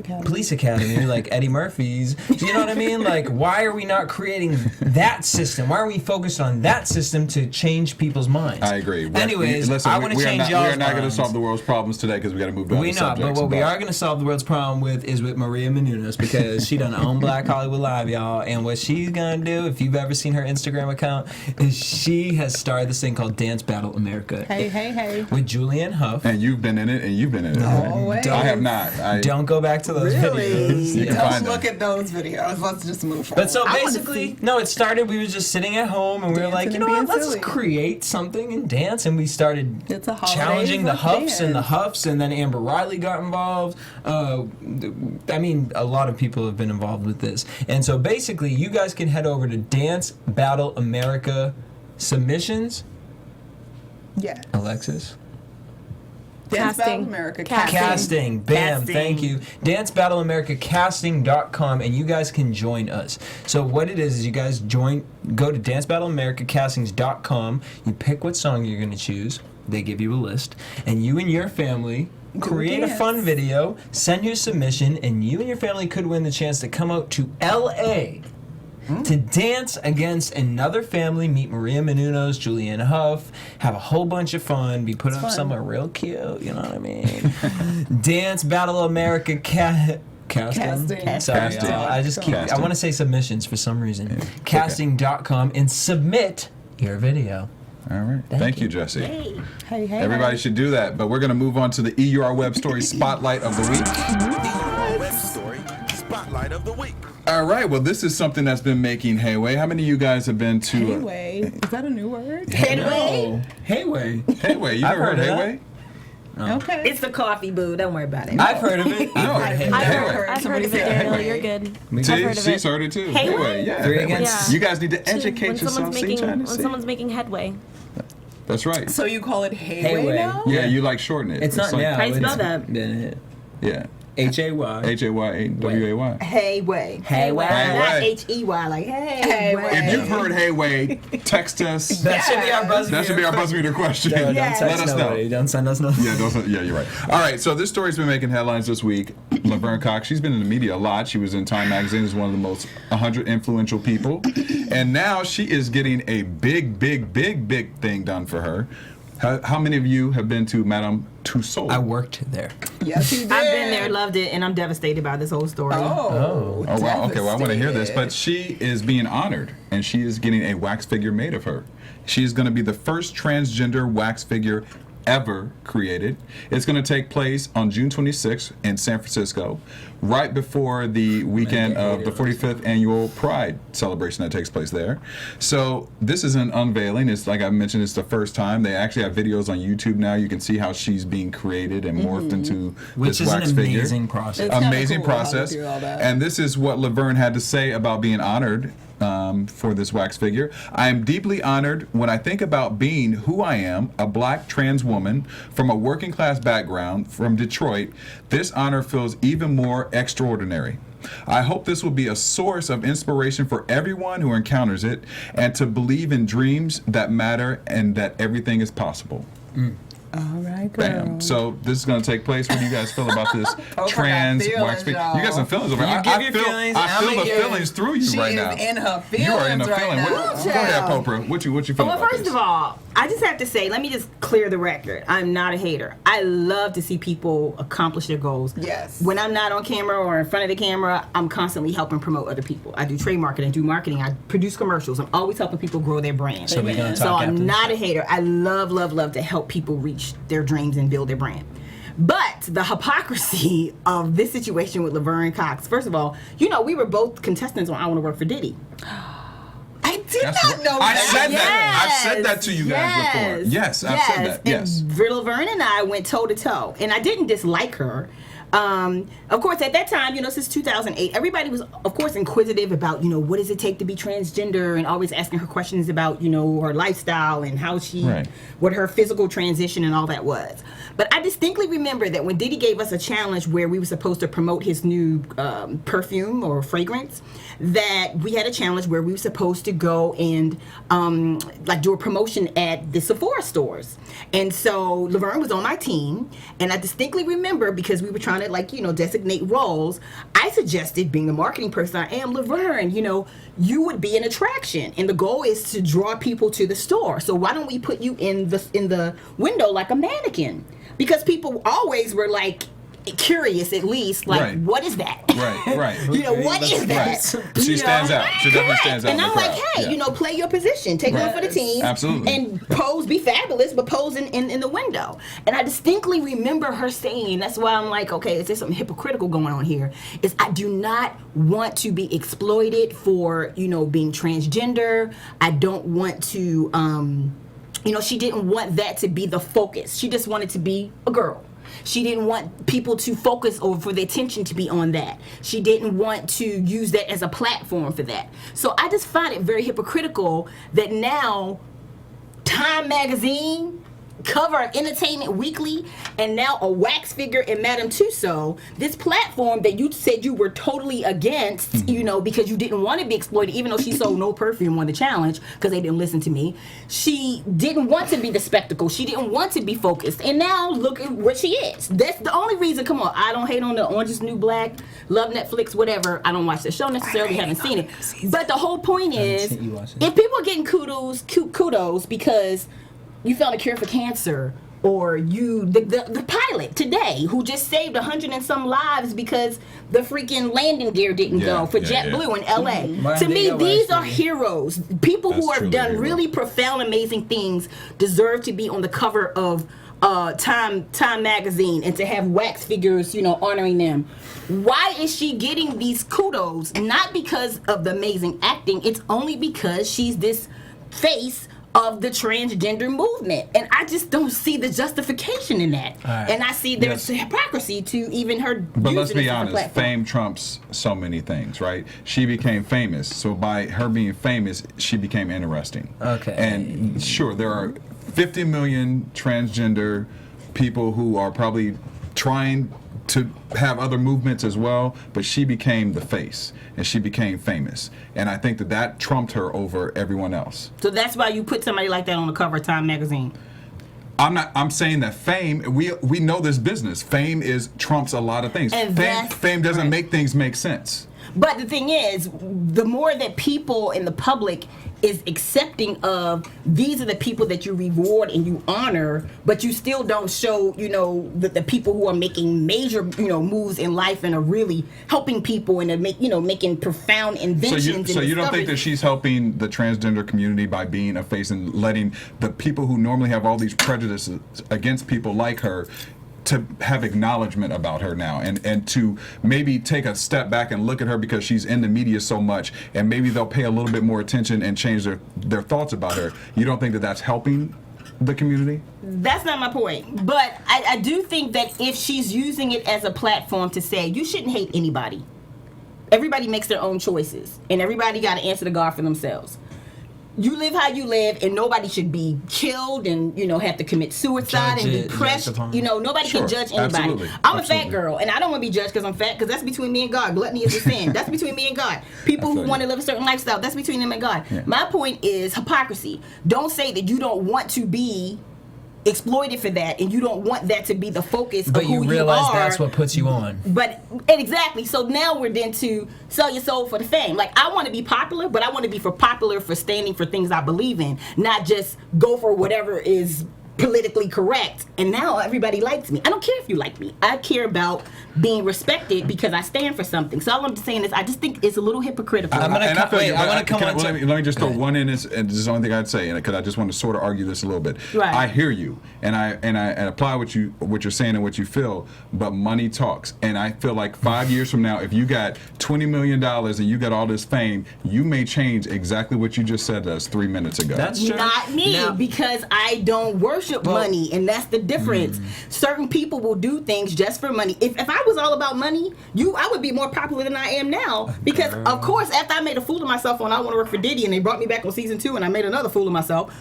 academy like Eddie Murphy's? Do you know what I mean? Like, why are we not creating that system? Why are we focused on that system to change people's minds? I agree. Anyways, Listen, I want to change We y'all's are not going to minds. solve the world's problems today because we got to move on We to not, subjects. but what we are going to solve the world's problem with is with Maria Menounos because she done own Black Hollywood Live, y'all. And what she's going to do, if you've ever seen her Instagram account, is she has started this thing called called Dance Battle America. Hey. With Julianne Hough. And you've been in it, and you've been in it. Always. I have not. Don't go back to those videos. You can Don't find look them. at those videos. Let's just move forward. But so basically, no, it started, we were just sitting at home and we were like, Dancing you know and what, being let's silly. create something and dance. And we started It's a holiday challenging the of Huffs and the dance. Huffs, and then Amber Riley got involved. I mean, a lot of people have been involved with this. And so basically, you guys can head over to Dance Battle America submissions. Yeah. Alexis? Dance Battle Casting. America. Casting. Bam. Casting. Thank you. DanceBattleAmericaCasting.com, and you guys can join us. So what it is you guys go to DanceBattleAmericaCastings.com. You pick what song you're going to choose. They give you a list, and you and your family create a fun video, send your submission, and you and your family could win the chance to come out to LA to dance against another family, meet Maria Menounos, Julianne Hough, have a whole bunch of fun, be put up somewhere real cute, you know what I mean? Dance Battle America Casting. Casting. Sorry, Casting. I just keep. Casting. I want to say submissions for some reason. Casting.com and submit your video. All right. Thank you, Jesse. Hey. Everybody should do that. But we're going to move on to the EUR Web Story Spotlight of the Week. Web story spotlight of the week. All right. Well, this is something that's been making headway. How many of you guys have been to... Headway. Is that a new word? No. Heyway. Heyway. You I've ever heard heard of Heyway? Okay. It's the coffee, boo. Don't worry about it. I've heard of it. No. I've heard I've Heyway. heard, I've heard Somebody of it, said Daniel. Heyway. You're good. See, I've heard of she's it. heard it too. Heyway? Yeah. Three Heyway. against- You guys need to educate when yourself. someone's See, making China, when see? someone's making headway. That's right. So you call it Heyway Heyway. now? Yeah, you like shorten it. It's not like, now. How you spell it's that? been Yeah. H-A-Y. H-A-Y-A-W-A-Y. Hey way. Hey, way. Not Hey. H-E-Y, like hey, Hey, way. way. If you've heard Heyway, text us. That should be our buzzer. That should be our buzz meter question. No, don't Yeah. text Let us know. nobody. Don't send us nothing. Yeah, you're right. All right, so this story's been making headlines this week. Laverne Cox, she's been in the media a lot. She was in Time Magazine as one of the most 100 influential people. And now she is getting a big thing done for her. How many of you have been to Madame Tussauds? I worked there. Yes, you did. I've been there, loved it, and I'm devastated by this whole story. Oh, Oh, wow. Okay, well, I want to hear this. devastated. But she is being honored, and she is getting a wax figure made of her. She is going to be the first transgender wax figure ever created. It's going to take place on June 26th in San Francisco, right before the weekend of the 45th annual Pride celebration that takes place there. So this is an unveiling. It's like I mentioned, it's the first time. They actually have videos on YouTube now. You can see how she's being created and morphed into Which this is wax an figure. amazing process. It's kinda Amazing cool how they process. do all that. And this is what Laverne had to say about being honored for this wax figure. I am deeply honored when I think about being who I am, a black trans woman from a working class background from Detroit. This honor feels even more extraordinary. I hope this will be a source of inspiration for everyone who encounters it, and to believe in dreams that matter and that everything is possible. All right, girl. Bam. So this is going to take place. What do you guys feel about this trans feelings, wax figure? y'all. You got some feelings over You here. give your feelings, I I'll feel make the yours. feelings through you She right is now. in her feelings You are in the right feeling. now. Go ahead, Popra. What you feeling Well, about first this? of all, I just have to say, let me just clear the record. I'm not a hater. I love to see people accomplish their goals. Yes. When I'm not on camera or in front of the camera, I'm constantly helping promote other people. I do trade marketing, I do marketing, I produce commercials. I'm always helping people grow their brand. So we're gonna So talk after I'm the not show. a hater. I love to help people reach their dreams and build their brand. But the hypocrisy of this situation with Laverne Cox, first of all, you know, we were both contestants on I Want to Work for Diddy. I did not know I that. said that. I've said that to you guys before. Yes, I've said that. Yes. And Laverne and I went toe to toe, and I didn't dislike her. Of course, at that time, you know, since 2008, everybody was, of course, inquisitive about, you know, what does it take to be transgender, and always asking her questions about, you know, her lifestyle and how she, Right. what her physical transition and all that was. But I distinctly remember that when Diddy gave us a challenge where we were supposed to promote his new perfume or fragrance, that we had a challenge where we were supposed to go and like do a promotion at the Sephora stores. And so Laverne was on my team, and I distinctly remember, because we were trying to, like, you know, designate roles, I suggested, being the marketing person I am, Laverne, you know, you would be an attraction, and the goal is to draw people to the store. So why don't we put you in the window like a mannequin? Because people always were like, curious at least, like, Right. what is that? Right. You know, what is that? Right. She stands out. She definitely stands out. And in the I'm like, crowd. hey, Yeah. you know, play your position, take one for the team, Absolutely. and pose, be fabulous, but pose in the window. And I distinctly remember her saying, that's why I'm like, okay, is there something hypocritical going on here? Is I do not want to be exploited for, you know, being transgender. I don't want to, you know, she didn't want that to be the focus. She just wanted to be a girl. She didn't want people to focus or for the attention to be on that. She didn't want to use that as a platform for that. So I just find it very hypocritical that now Time Magazine, cover of Entertainment Weekly, and now a wax figure in Madame Tussauds, this platform that you said you were totally against, you know, because you didn't want to be exploited, even though she sold no perfume on the challenge because they didn't listen to me. She didn't want to be the spectacle. She didn't want to be focused. And now look at where she is. That's the only reason. Come on, I don't hate on the Orange is the New Black, love Netflix, whatever. I don't watch the show necessarily, haven't seen it. But the whole point is, if people are getting kudos because you found a cure for cancer, or you the pilot today who just saved 100 and some lives because the freaking landing gear didn't go for JetBlue in LA. To me, these are heroes. People who have done really profound, amazing things deserve to be on the cover of Time Magazine and to have wax figures, you know, honoring them. Why is she getting these kudos? Not because of the amazing acting. It's only because she's this face of the transgender movement, and I just don't see the justification in that. Right. And I see there's hypocrisy to even her. But let's be honest, platform. fame trumps so many things, right? She became famous, so by her being famous, she became interesting. Okay. And sure, there are 50 million transgender people who are probably trying to have other movements as well, but she became the face and she became famous, and I think that trumped her over everyone else. So that's why you put somebody like that on the cover of Time Magazine. I'm saying that fame, we know this business. Fame trumps a lot of things. And fame doesn't make things make sense. But the thing is, the more that people in the public is accepting of, these are the people that you reward and you honor, but you still don't show, you know, the people who are making major, you know, moves in life and are really helping people and are making profound inventions. So you don't think that she's helping the transgender community by being a face and letting the people who normally have all these prejudices against people like her to have acknowledgement about her now, and to maybe take a step back and look at her because she's in the media so much, and maybe they'll pay a little bit more attention and change their thoughts about her. You don't think that that's helping the community? That's not my point. But I do think that if she's using it as a platform to say, you shouldn't hate anybody. Everybody makes their own choices, and everybody got to answer to God for themselves. You live how you live, and nobody should be killed and, you know, have to commit suicide and be pressed. You know, nobody can judge anybody. Absolutely. I'm a fat girl, and I don't want to be judged because I'm fat, because that's between me and God. Gluttony is a sin. That's between me and God. People who want to live a certain lifestyle, that's between them and God. Yeah. My point is hypocrisy. Don't say that you don't want to be exploited for that, and you don't want that to be the focus of who you are. But you realize that's what puts you on. But exactly. So now we're then to sell your soul for the fame. Like, I want to be popular, but I want to be popular for standing for things I believe in, not just go for whatever is politically correct. And now everybody likes me. I don't care if you like me. I care about being respected because I stand for something. So all I'm just saying is, I just think it's a little hypocritical. I want to come on. Let me just throw one in this, and this is the only thing I'd say, because I just want to sort of argue this a little bit. Right. I hear you, and I apply what you're saying and what you feel, but money talks, and I feel like 5 years from now, if you got $20 million and you got all this fame, you may change exactly what you just said to us 3 minutes ago. That's true. Not me, because I don't worship money, and that's the difference. Certain people will do things just for money. If I was all about money, I would be more popular than I am now, because of course, after I made a fool of myself on I Want to Work for Diddy, and they brought me back on season 2 and I made another fool of myself,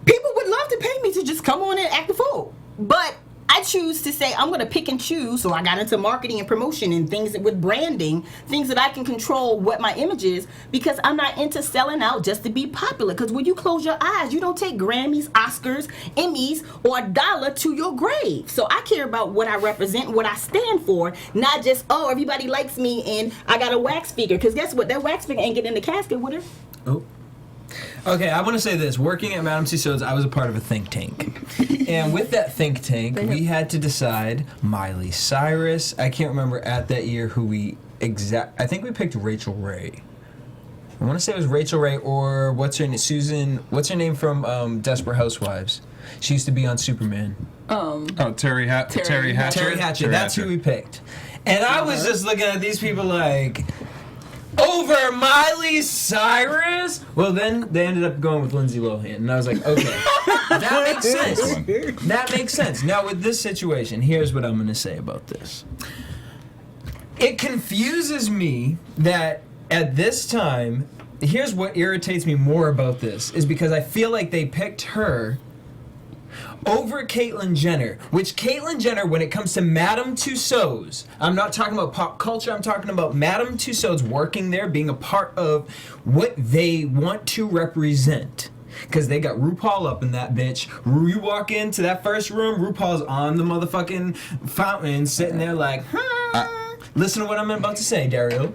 people would love to pay me to just come on and act a fool. But I choose to say I'm going to pick and choose. So I got into marketing and promotion and things with branding, things that I can control what my image is, because I'm not into selling out just to be popular. Because when you close your eyes, you don't take Grammys, Oscars, Emmys, or a dollar to your grave. So I care about what I represent, what I stand for, not just, oh, everybody likes me and I got a wax figure. Because guess what? That wax figure ain't getting in the casket with her. Oh. Okay, I want to say this. Working at Madame Tussauds, I was a part of a think tank. And with that think tank, we had to decide Miley Cyrus. I can't remember at that year who we I think we picked Rachel Ray. I want to say it was Rachel Ray or what's her name from Desperate Housewives? She used to be on Superman. Terry Hatcher. Terry Hatcher. That's who we picked. And I was just looking at these people like, over Miley Cyrus? Well, then they ended up going with Lindsay Lohan. And I was like, okay, that makes sense. That makes sense. Now, with this situation, here's what I'm going to say about this. It confuses me that at this time, here's what irritates me more about this, is because I feel like they picked her over Caitlyn Jenner, which Caitlyn Jenner, when it comes to Madame Tussauds, I'm not talking about pop culture, I'm talking about Madame Tussauds working there, being a part of what they want to represent. Because they got RuPaul up in that bitch. You walk into that first room, RuPaul's on the motherfucking fountain, sitting there like, listen to what I'm about to say, Dario.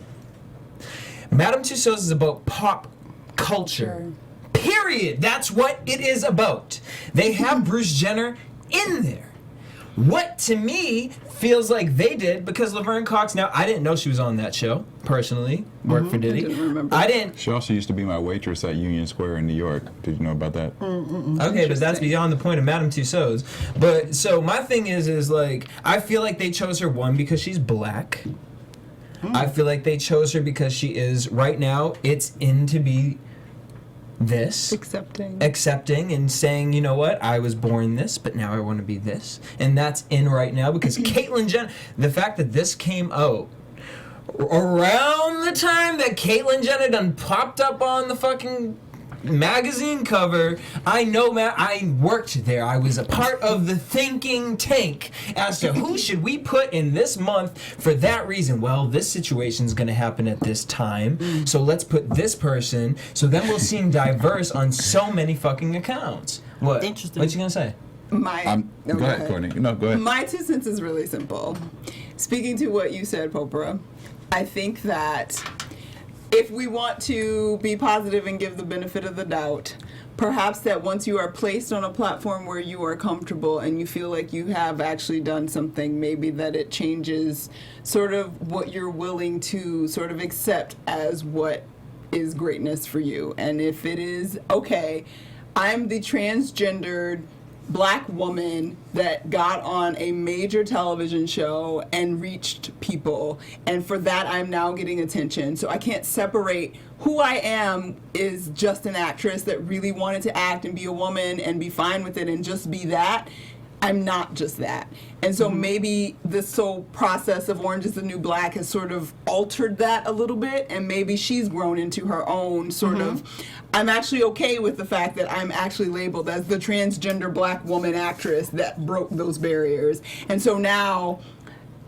Madame Tussauds is about pop culture. Period. That's what it is about. They have Bruce Jenner in there. What to me feels like they did, because Laverne Cox, now I didn't know she was on that show, personally, worked for Diddy. I didn't. She also used to be my waitress at Union Square in New York. Did you know about that? Okay, but that's beyond the point of Madame Tussauds. But so my thing is like, I feel like they chose her, one, because she's black. I feel like they chose her because she is, right now, it's in to be this. Accepting and saying, you know what, I was born this, but now I want to be this. And that's in right now because Caitlyn Jenner, the fact that this came out around the time that Caitlyn Jenner done popped up on the fucking magazine cover, I know, man, I worked there. I was a part of the thinking tank as to who should we put in this month for that reason. Well, this situation's going to happen at this time, so let's put this person, so then we'll seem diverse on so many fucking accounts. What? Interesting. What you going to say? Go ahead, Courtney. No, go ahead. My 2 cents is really simple. Speaking to what you said, Popra, I think that if we want to be positive and give the benefit of the doubt, perhaps that once you are placed on a platform where you are comfortable and you feel like you have actually done something, maybe that it changes sort of what you're willing to sort of accept as what is greatness for you. And if it is, okay, I'm the transgendered black woman that got on a major television show and reached people, and for that I'm now getting attention, so I can't separate who I am is just an actress that really wanted to act and be a woman and be fine with it and just be that. I'm not just that. And so maybe this whole process of Orange is the New Black has sort of altered that a little bit, and maybe she's grown into her own sort of, I'm actually okay with the fact that I'm actually labeled as the transgender black woman actress that broke those barriers. And so now,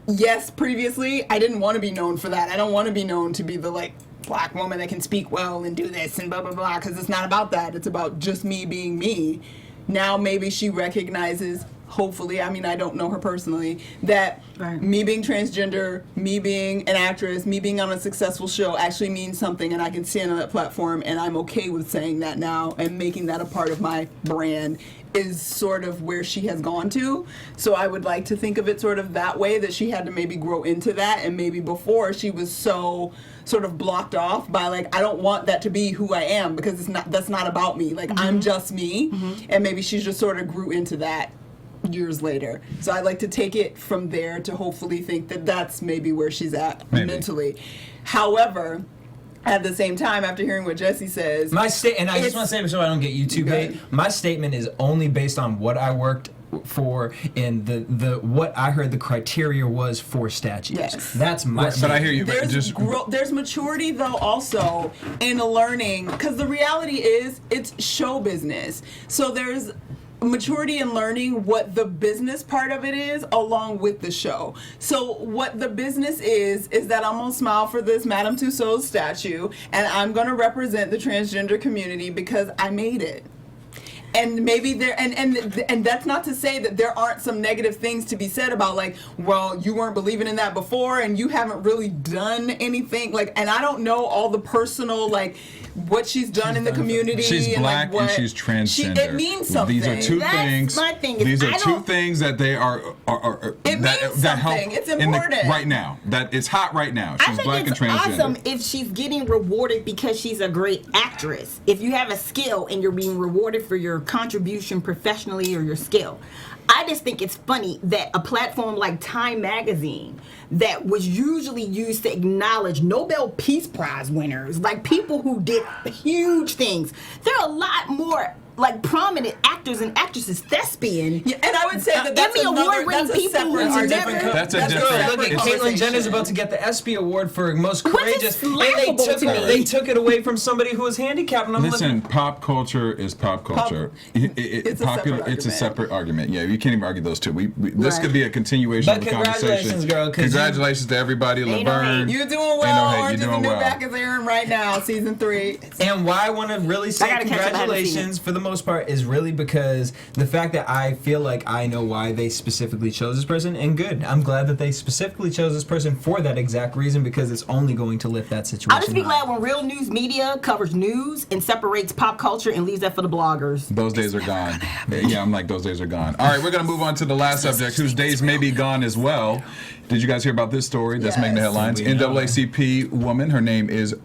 yes, previously, I didn't want to be known for that. I don't want to be known to be the, like, black woman that can speak well and do this and blah, blah, blah, because it's not about that. It's about just me being me. Now maybe she recognizes, hopefully, I mean, I don't know her personally, that me being transgender, me being an actress, me being on a successful show actually means something, and I can stand on that platform, and I'm okay with saying that now and making that a part of my brand is sort of where she has gone to. So I would like to think of it sort of that way, that she had to maybe grow into that, and maybe before she was so sort of blocked off by, like, I don't want that to be who I am, because that's not about me. Like, I'm just me, and maybe she just sort of grew into that years later. So I'd like to take it from there to hopefully think that that's maybe where she's at mentally. However, at the same time, after hearing what Jesse says, and I just want to say, so I don't get YouTube hate, my statement is only based on what I worked for and the what I heard the criteria was for statues. Yes. That's my But I hear you. There's maturity, though, also in learning, because the reality is it's show business. So there's maturity in learning what the business part of it is along with the show. So what the business is that I'm gonna smile for this Madame Tussauds statue, and I'm gonna represent the transgender community because I made it. and maybe there and that's not to say that there aren't some negative things to be said about, like, well, you weren't believing in that before and you haven't really done anything, like, and I don't know all the personal, like, what she's done in the community. She's and black like and she's transgender. it means something. These are two That's things. my thing is These are I two don't- things that they are It that, means that help something. It's in the, important. right now. That it's hot right now. I She's think black it's and transgender. awesome if she's getting rewarded because she's a great actress. If you have a skill and you're being rewarded for your contribution professionally or your skill. I just think it's funny that a platform like Time Magazine that was usually used to acknowledge Nobel Peace Prize winners, like people who did huge things. There are a lot more like prominent actors and actresses, thespian. Yeah, and I would say that that's Emmy another, award-winning that's a people separate who argument. never- That's a That's different- separate Look at conversation. Caitlyn Jenner's about to get the ESPY award for most Which is courageous, and laughable to me. they took it away from somebody who was handicapped. And I'm Listen, pop culture is pop culture. It's a separate It's a argument. separate argument. Yeah, you can't even argue those two. This Right. could be a continuation But of the conversation. congratulations, girl, 'cause Congratulations to everybody. Ain't no Laverne. hate. You're doing Ain't no well. hate, Orange you're is the doing New well. Black is airing right now, season 3. And why I want to really say I gotta catch up, I haven't seen congratulations for the most part is really because the fact that I feel like I know why they specifically chose this person, and good. I'm glad that they specifically chose this person for that exact reason, because it's only going to lift that situation. I'll just be high. glad when real news media covers news and separates pop culture and leaves that for the bloggers. Those days are gone. Yeah, I'm like, those days are gone. All right, we're going to move on to the last subject, whose days may be gone as well. Did you guys hear about this story that's making the Yes. headlines? We know. NAACP woman, her name is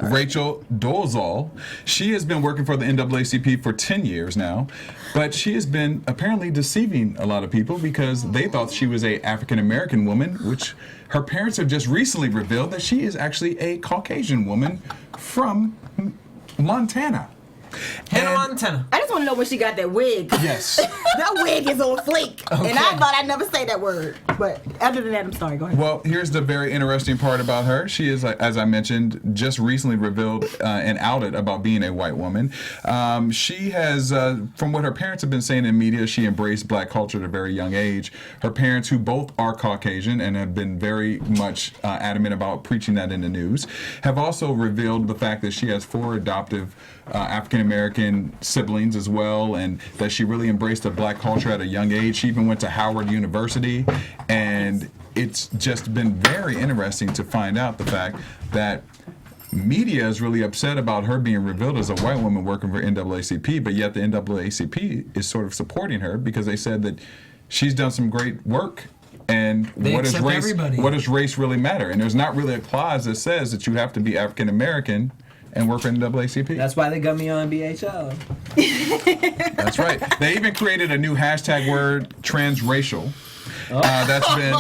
Rachel Dolezal. She has been working for the NAACP for 10 years now, but she has been apparently deceiving a lot of people because they thought she was a African-American woman, which her parents have just recently revealed that she is actually a Caucasian woman from Montana. Hannah And- Montana. I just want to know when she got that wig. Yes. That wig is on fleek. And I thought I'd never say that word. But other than that, I'm sorry. Go ahead. Well, here's the very interesting part about her. She is, as I mentioned, just recently revealed and outed about being a white woman. She has, from what her parents have been saying in media, she embraced black culture at a very young age. Her parents, who both are Caucasian and have been very much adamant about preaching that in the news, have also revealed the fact that she has 4 adoptive African-American siblings as well, and that she really embraced the black culture at a young age. She even went to Howard University, and it's just been very interesting to find out the fact that media is really upset about her being revealed as a white woman working for NAACP, but yet the NAACP is sort of supporting her because they said that she's done some great work. And They what does accept race? everybody. What does race really matter? And there's not really a clause that says that you have to be African American and work for NAACP. That's why they got me on BHL. That's right. They even created a new hashtag word, transracial. That's been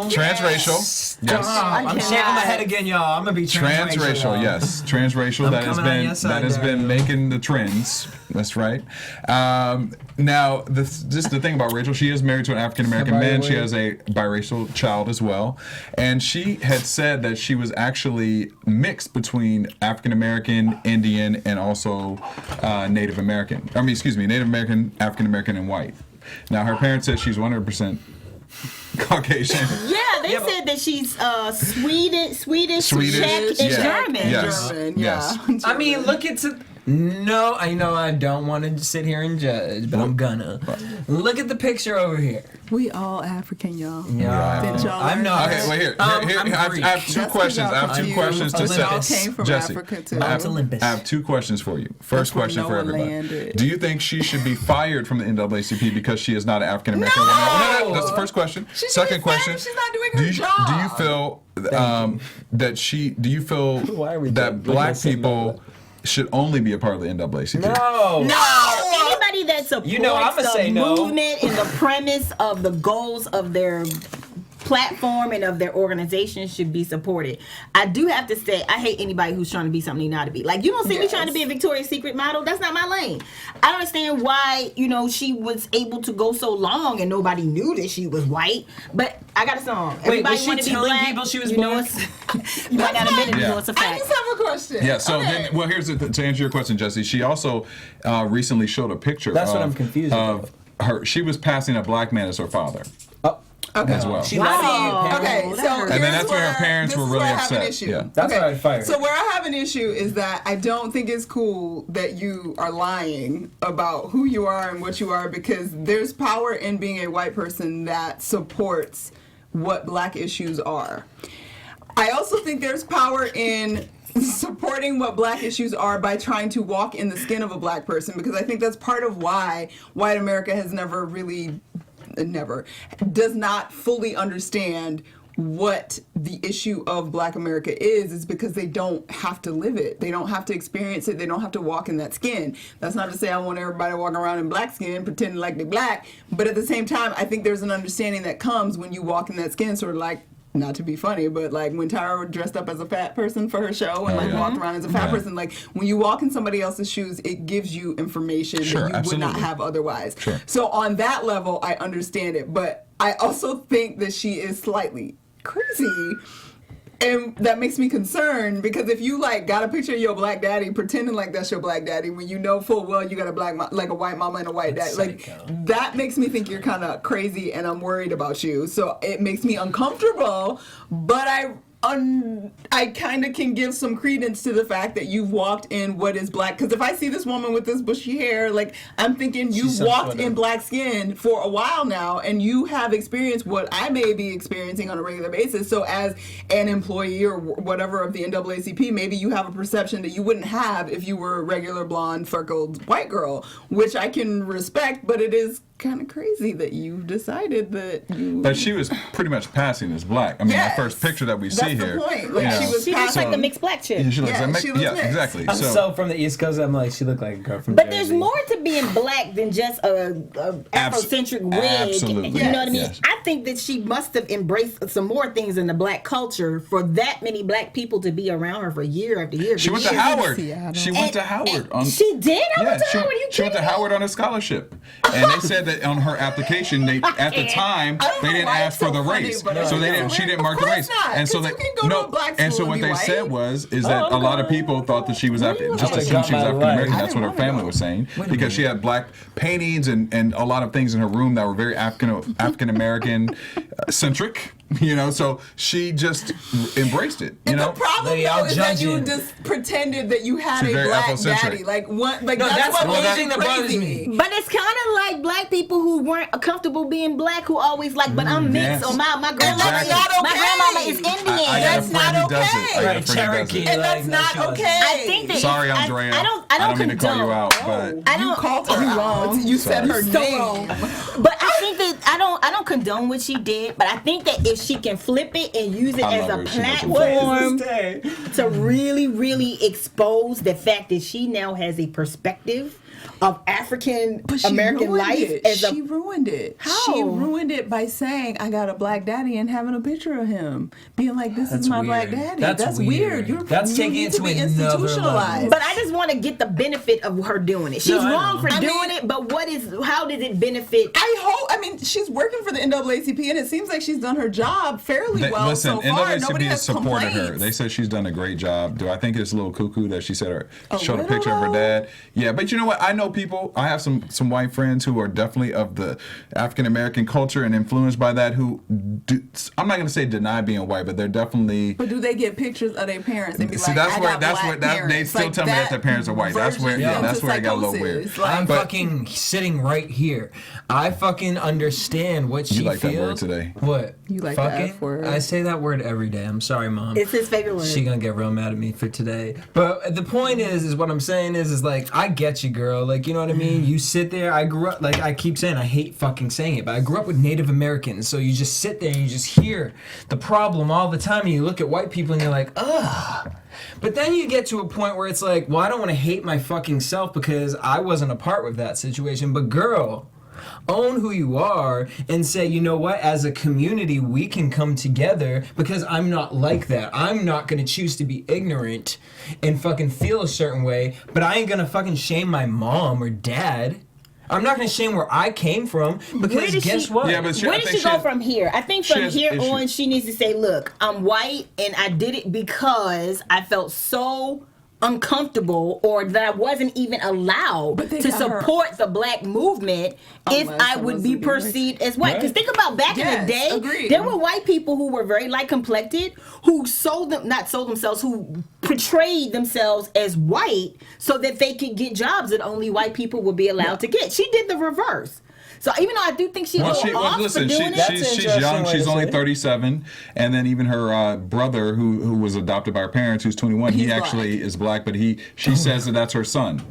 transracial. Yes. I'm shaking my head again, y'all. I'm gonna be Transracial, y'all. yes, transracial. I'm That has coming on been your side there. making the trends. That's right. Now, just the thing about Rachel, she is married to an African American man. She has a biracial child as well, and she had said that she was actually mixed between African American, Indian, and also Native American. Native American, African American, and white. Now, her parents said she's 100% Caucasian. Yeah, they said that she's Swedish, Swedish, Czech, and yeah. German. Yes. German, yes. yeah. I mean, look at no, I know I don't want to sit here and judge, but I'm gonna. Look at the picture over here. We all African, y'all. Yeah, Did y'all I'm learn not. that? Okay, well here, I'm I have Greek. 2 That's questions. y'all I have 2 confused. questions to Olympus. set. Y'all came from Jesse, Africa too. I have, Olympus. I have 2 questions for you. First That's where question for Noah everybody. landed. Do you think she should be fired from the NAACP because she is not an African American woman? No, that's the first question. She should Second be question. fired if she's not doing her do you job. feel Do you feel Why are we that looking black at something people should only be a part of the NAACP? No. No, anybody that supports You know I'ma the say no. movement and the premise of the goals of their platform and of their organization should be supported. I do have to say, I hate anybody who's trying to be something they not to be. Like, you don't see me trying to be a Victoria's Secret model. That's not my lane. I don't understand why, she was able to go so long and nobody knew that she was white. But I got a song. Wait, Everybody was she wanna be telling black. people she was You know black? it's- You might not admit it, you know it's a I fact. just have a question. Yeah, so Okay. then, well, here's to answer your question, Jesse. She also recently showed a picture That's of, what I'm confused of her. She was passing a black man as her father. Okay. as well. She Wow. let me Okay, Oh, so that hurt. And then here's that's where her parents this were is really where I have an upset. issue. Yeah. That's why I fired. So where I have an issue is that I don't think it's cool that you are lying about who you are and what you are, because there's power in being a white person that supports what black issues are. I also think there's power in supporting what black issues are by trying to walk in the skin of a black person, because I think that's part of why white America has does not fully understand what the issue of black America is because they don't have to live it. They don't have to experience it. They don't have to walk in that skin. That's not to say I want everybody walking around in black skin pretending like they're black, but at the same time, I think there's an understanding that comes when you walk in that skin, sort of like, not to be funny, but like when Tyra dressed up as a fat person for her show and walked around as a fat person, like when you walk in somebody else's shoes, it gives you information that you would not have otherwise. Sure. So on that level, I understand it, but I also think that she is slightly crazy. And that makes me concerned, because if you like got a picture of your black daddy pretending like that's your black daddy when you know full well you got a black like a white mama and a white daddy, like that makes me think you're kind of crazy, and I'm worried about you. So it makes me uncomfortable, but I kind of can give some credence to the fact that you've walked in what is black. Because if I see this woman with this bushy hair, like I'm thinking you've walked in black skin for a while now, and you have experienced what I may be experiencing on a regular basis. So as an employee or whatever of the NAACP, maybe you have a perception that you wouldn't have if you were a regular blonde, freckled white girl, which I can respect, but it is kind of crazy that you decided that you... But she was pretty much passing as black. I mean, that first picture that we see here. That's the point. Like, She looks like the mixed black chick. She looks like she looks mixed. exactly. I'm so from the East Coast, I'm like, she looked like a girl from But Jersey. there's more to being black than just a Afrocentric wig. Absolutely. You know what I mean? Yes. I think that she must have embraced some more things in the black culture for that many black people to be around her for year after year. She went to Howard. She went to Howard. She did? I went to she, Howard. Are you she went to kidding me? Howard on a scholarship. And they said that on her application, they at the time they didn't ask for the race. So they didn't. She didn't mark the race. And so they and so what they said was that a lot of people thought that she was just assumed she was African American. That's what her family was saying, because she had black paintings and a lot of things in her room that were very African American centric. You know, so she just embraced it. You know, the problem though is that you just pretended that you had a black daddy. Like what? Like that's what the makes thing it that bothers me. crazy. But it's kind of like black people who weren't comfortable being black, who always like, but I'm mixed, or my grandmama, Exactly. my grandmama is Indian. I got a That's friend not who does it. I got a Right, friend who does Cherokee. it. And that's not okay. I think that Sorry, Andrea. I don't mean to call you condone. out, but I don't. You called her out. You said her name. But I think that I don't condone what she did. But I think that if she can flip it and use it I as love a her. She knows platform Stay. to really expose the fact that she now has a perspective of African American life She ruined it. How? She ruined it by saying, I got a black daddy, and having a picture of him. Being like, this is my black daddy. That's weird. That's taking you it need to be another institutionalized. level. But I just want to get the benefit of her doing it. She's I wrong know. for doing it, but how did it benefit? I mean, she's working for the NAACP, and it seems like she's done her job fairly well Listen, so far. NAACP Nobody has has supported her. complaints. They said she's done a great job. Do I think it's a little cuckoo that she said showed a picture of her dad? Yeah, but you know what? I know people. I have some white friends who are definitely of the African American culture and influenced by that. Who I'm not going to say deny being white, but they're definitely. But do they get pictures of their parents and be See, like, that's where they still tell me that their parents are white. That's where that's where it got a little weird. I'm fucking sitting right here. I fucking understand what she You like feels. that word today. What? You like the fucking? F word. I say that word every day. I'm sorry, Mom. It's his favorite word. She gonna get real mad at me for today. But the point is what I'm saying is like, I get you, girl. Like, you know what I mean? You sit there. I grew up, like I keep saying, I hate fucking saying it, but I grew up with Native Americans. So you just sit there and you just hear the problem all the time, and you look at white people and you're like, ugh. But then you get to a point where it's like, well, I don't want to hate my fucking self because I wasn't a part with that situation. But girl, own who you are and say, you know what, as a community we can come together, because I'm not like that. I'm not gonna choose to be ignorant and fucking feel a certain way, but I ain't gonna fucking shame my mom or dad. I'm not gonna shame where I came from, because guess what? Yeah, but Where did she go from here? I think from here on, she needs to say, look, I'm white and I did it because I felt so uncomfortable or that I wasn't even allowed But they to got her- support the black movement if Unless I I would was be a big rich- perceived as white. Because Right. think about back in Yes, the day, agreed. there were white people who were very light complected who who portrayed themselves as white so that they could get jobs that only white people would be allowed to get. She did the reverse. So even though I do think she's a little off listen, for doing it, she's interesting young. way She's to only say it. 37, and then even her brother, who was adopted by her parents, who's 21, he He's actually is black, but she says that that's her son.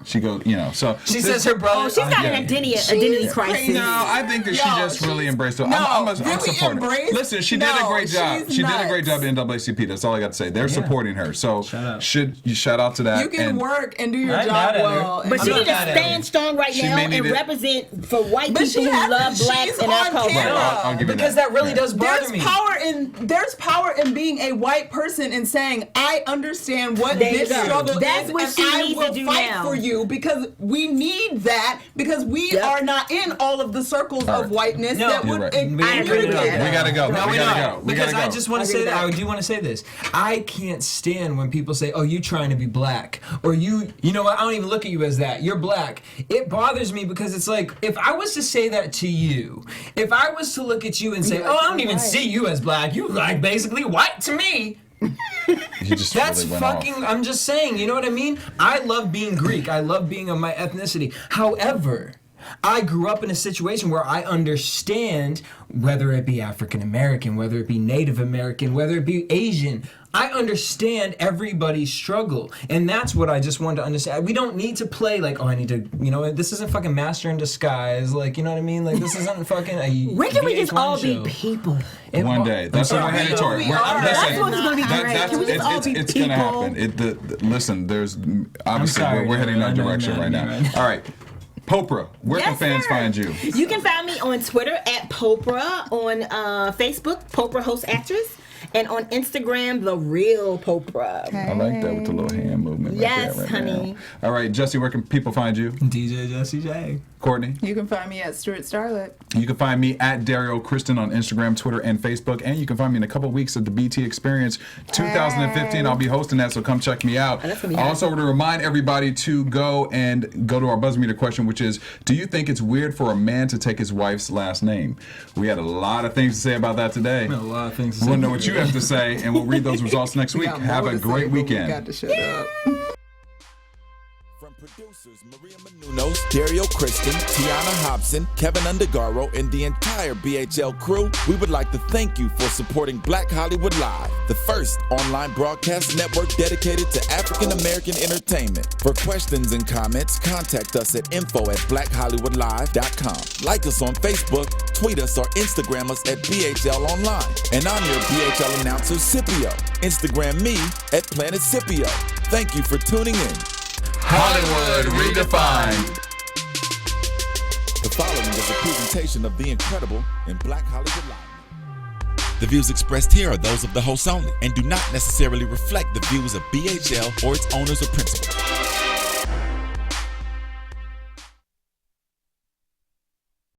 She goes, so She says her brother. oh, she's got an identity crisis. crazy. No, I think that she Yo, just really she's- embraced it. no, I'm really supporting her. embraced? Listen, she did a No, great job. she's She did a great nuts. job in NAACP. That's all I got to say. They're supporting her. So Shout out. shout out to that. You can and work and do your I'm job mad at her. well. But I'm she not need to mad at her. stand strong right She now may and need to- represent for white But people she who has love to- blacks she's and our on culture. camera. I'll give you Because that really Yeah. does bother There's me. power in being a white person and saying, I understand what There you this go. struggle That's is, what and she I needs to will do fight now. for you because we need that because we Yep. are not in all of the circles All of right. whiteness No, that You're would right. We agree with communicate that. We gotta go. No, we we gotta don't. go. We Because gotta I go. just want I to agree say with that. I that. do want to say this. I can't stand when people say, "Oh, you trying to be black," or you know what? I don't even look at you as that. You're black. It bothers me because it's like if I was to say that to you, if I was to look at you and say, You're "Oh, like, I don't "You're even white." see you as black. You like basically white to me." You just That's really went fucking. off. I'm just saying. You know what I mean? I love being Greek. I love being of my ethnicity. However, I grew up in a situation where I understand whether it be African American, whether it be Native American, whether it be Asian. I understand everybody's struggle, and that's what I just wanted to understand. We don't need to play like, oh, I need to, this isn't fucking Master in Disguise, like, you know what I mean? Like, this isn't fucking a When can we just VH1 all show. be people? One day. That's what we're headed toward. We are. That's what's gonna be great. Can we just all be it's people? gonna happen. Listen, there's obviously sorry, we're heading in that I know, direction I right know, now. I know. All right, Popra, where can Yes, fans sir. find you? You can find me on Twitter at Popra, on Facebook, Popra Host Actress, and on Instagram, The Real Popra. I like that with the little hand movement. Yes, right there, right honey. now. All right, Jesse, where can people find you? DJ Jesse J. Courtney? You can find me at Stuart Starlet. You can find me at Dario Kristen on Instagram, Twitter, and Facebook. And you can find me in a couple weeks at the BT Experience 2015. I'll be hosting that, so come check me out. that's gonna be I also want to remind everybody to go to our buzz meter question, which is, do you think it's weird for a man to take his wife's last name? We had a lot of things to say about that today. A lot of things to We'll say. know what you have to say, and we'll read those results next week. Got Have more a to say, great but we weekend. got to shut up. From producers Maria Menounos, Dario Kristen, Tiana Hobson, Kevin Undergaro, and the entire BHL crew, we would like to thank you for supporting Black Hollywood Live, the first online broadcast network dedicated to African American entertainment. For questions and comments, contact us at info@blackhollywoodlive.com. Like us on Facebook, tweet us, or Instagram us at BHL Online. And I'm your BHL announcer, Scipio. Instagram me at Planet Scipio. Thank you for tuning in. Hollywood Redefined. The following is a presentation of The Incredible in Black Hollywood Live. The views expressed here are those of the hosts only and do not necessarily reflect the views of BHL or its owners or principals.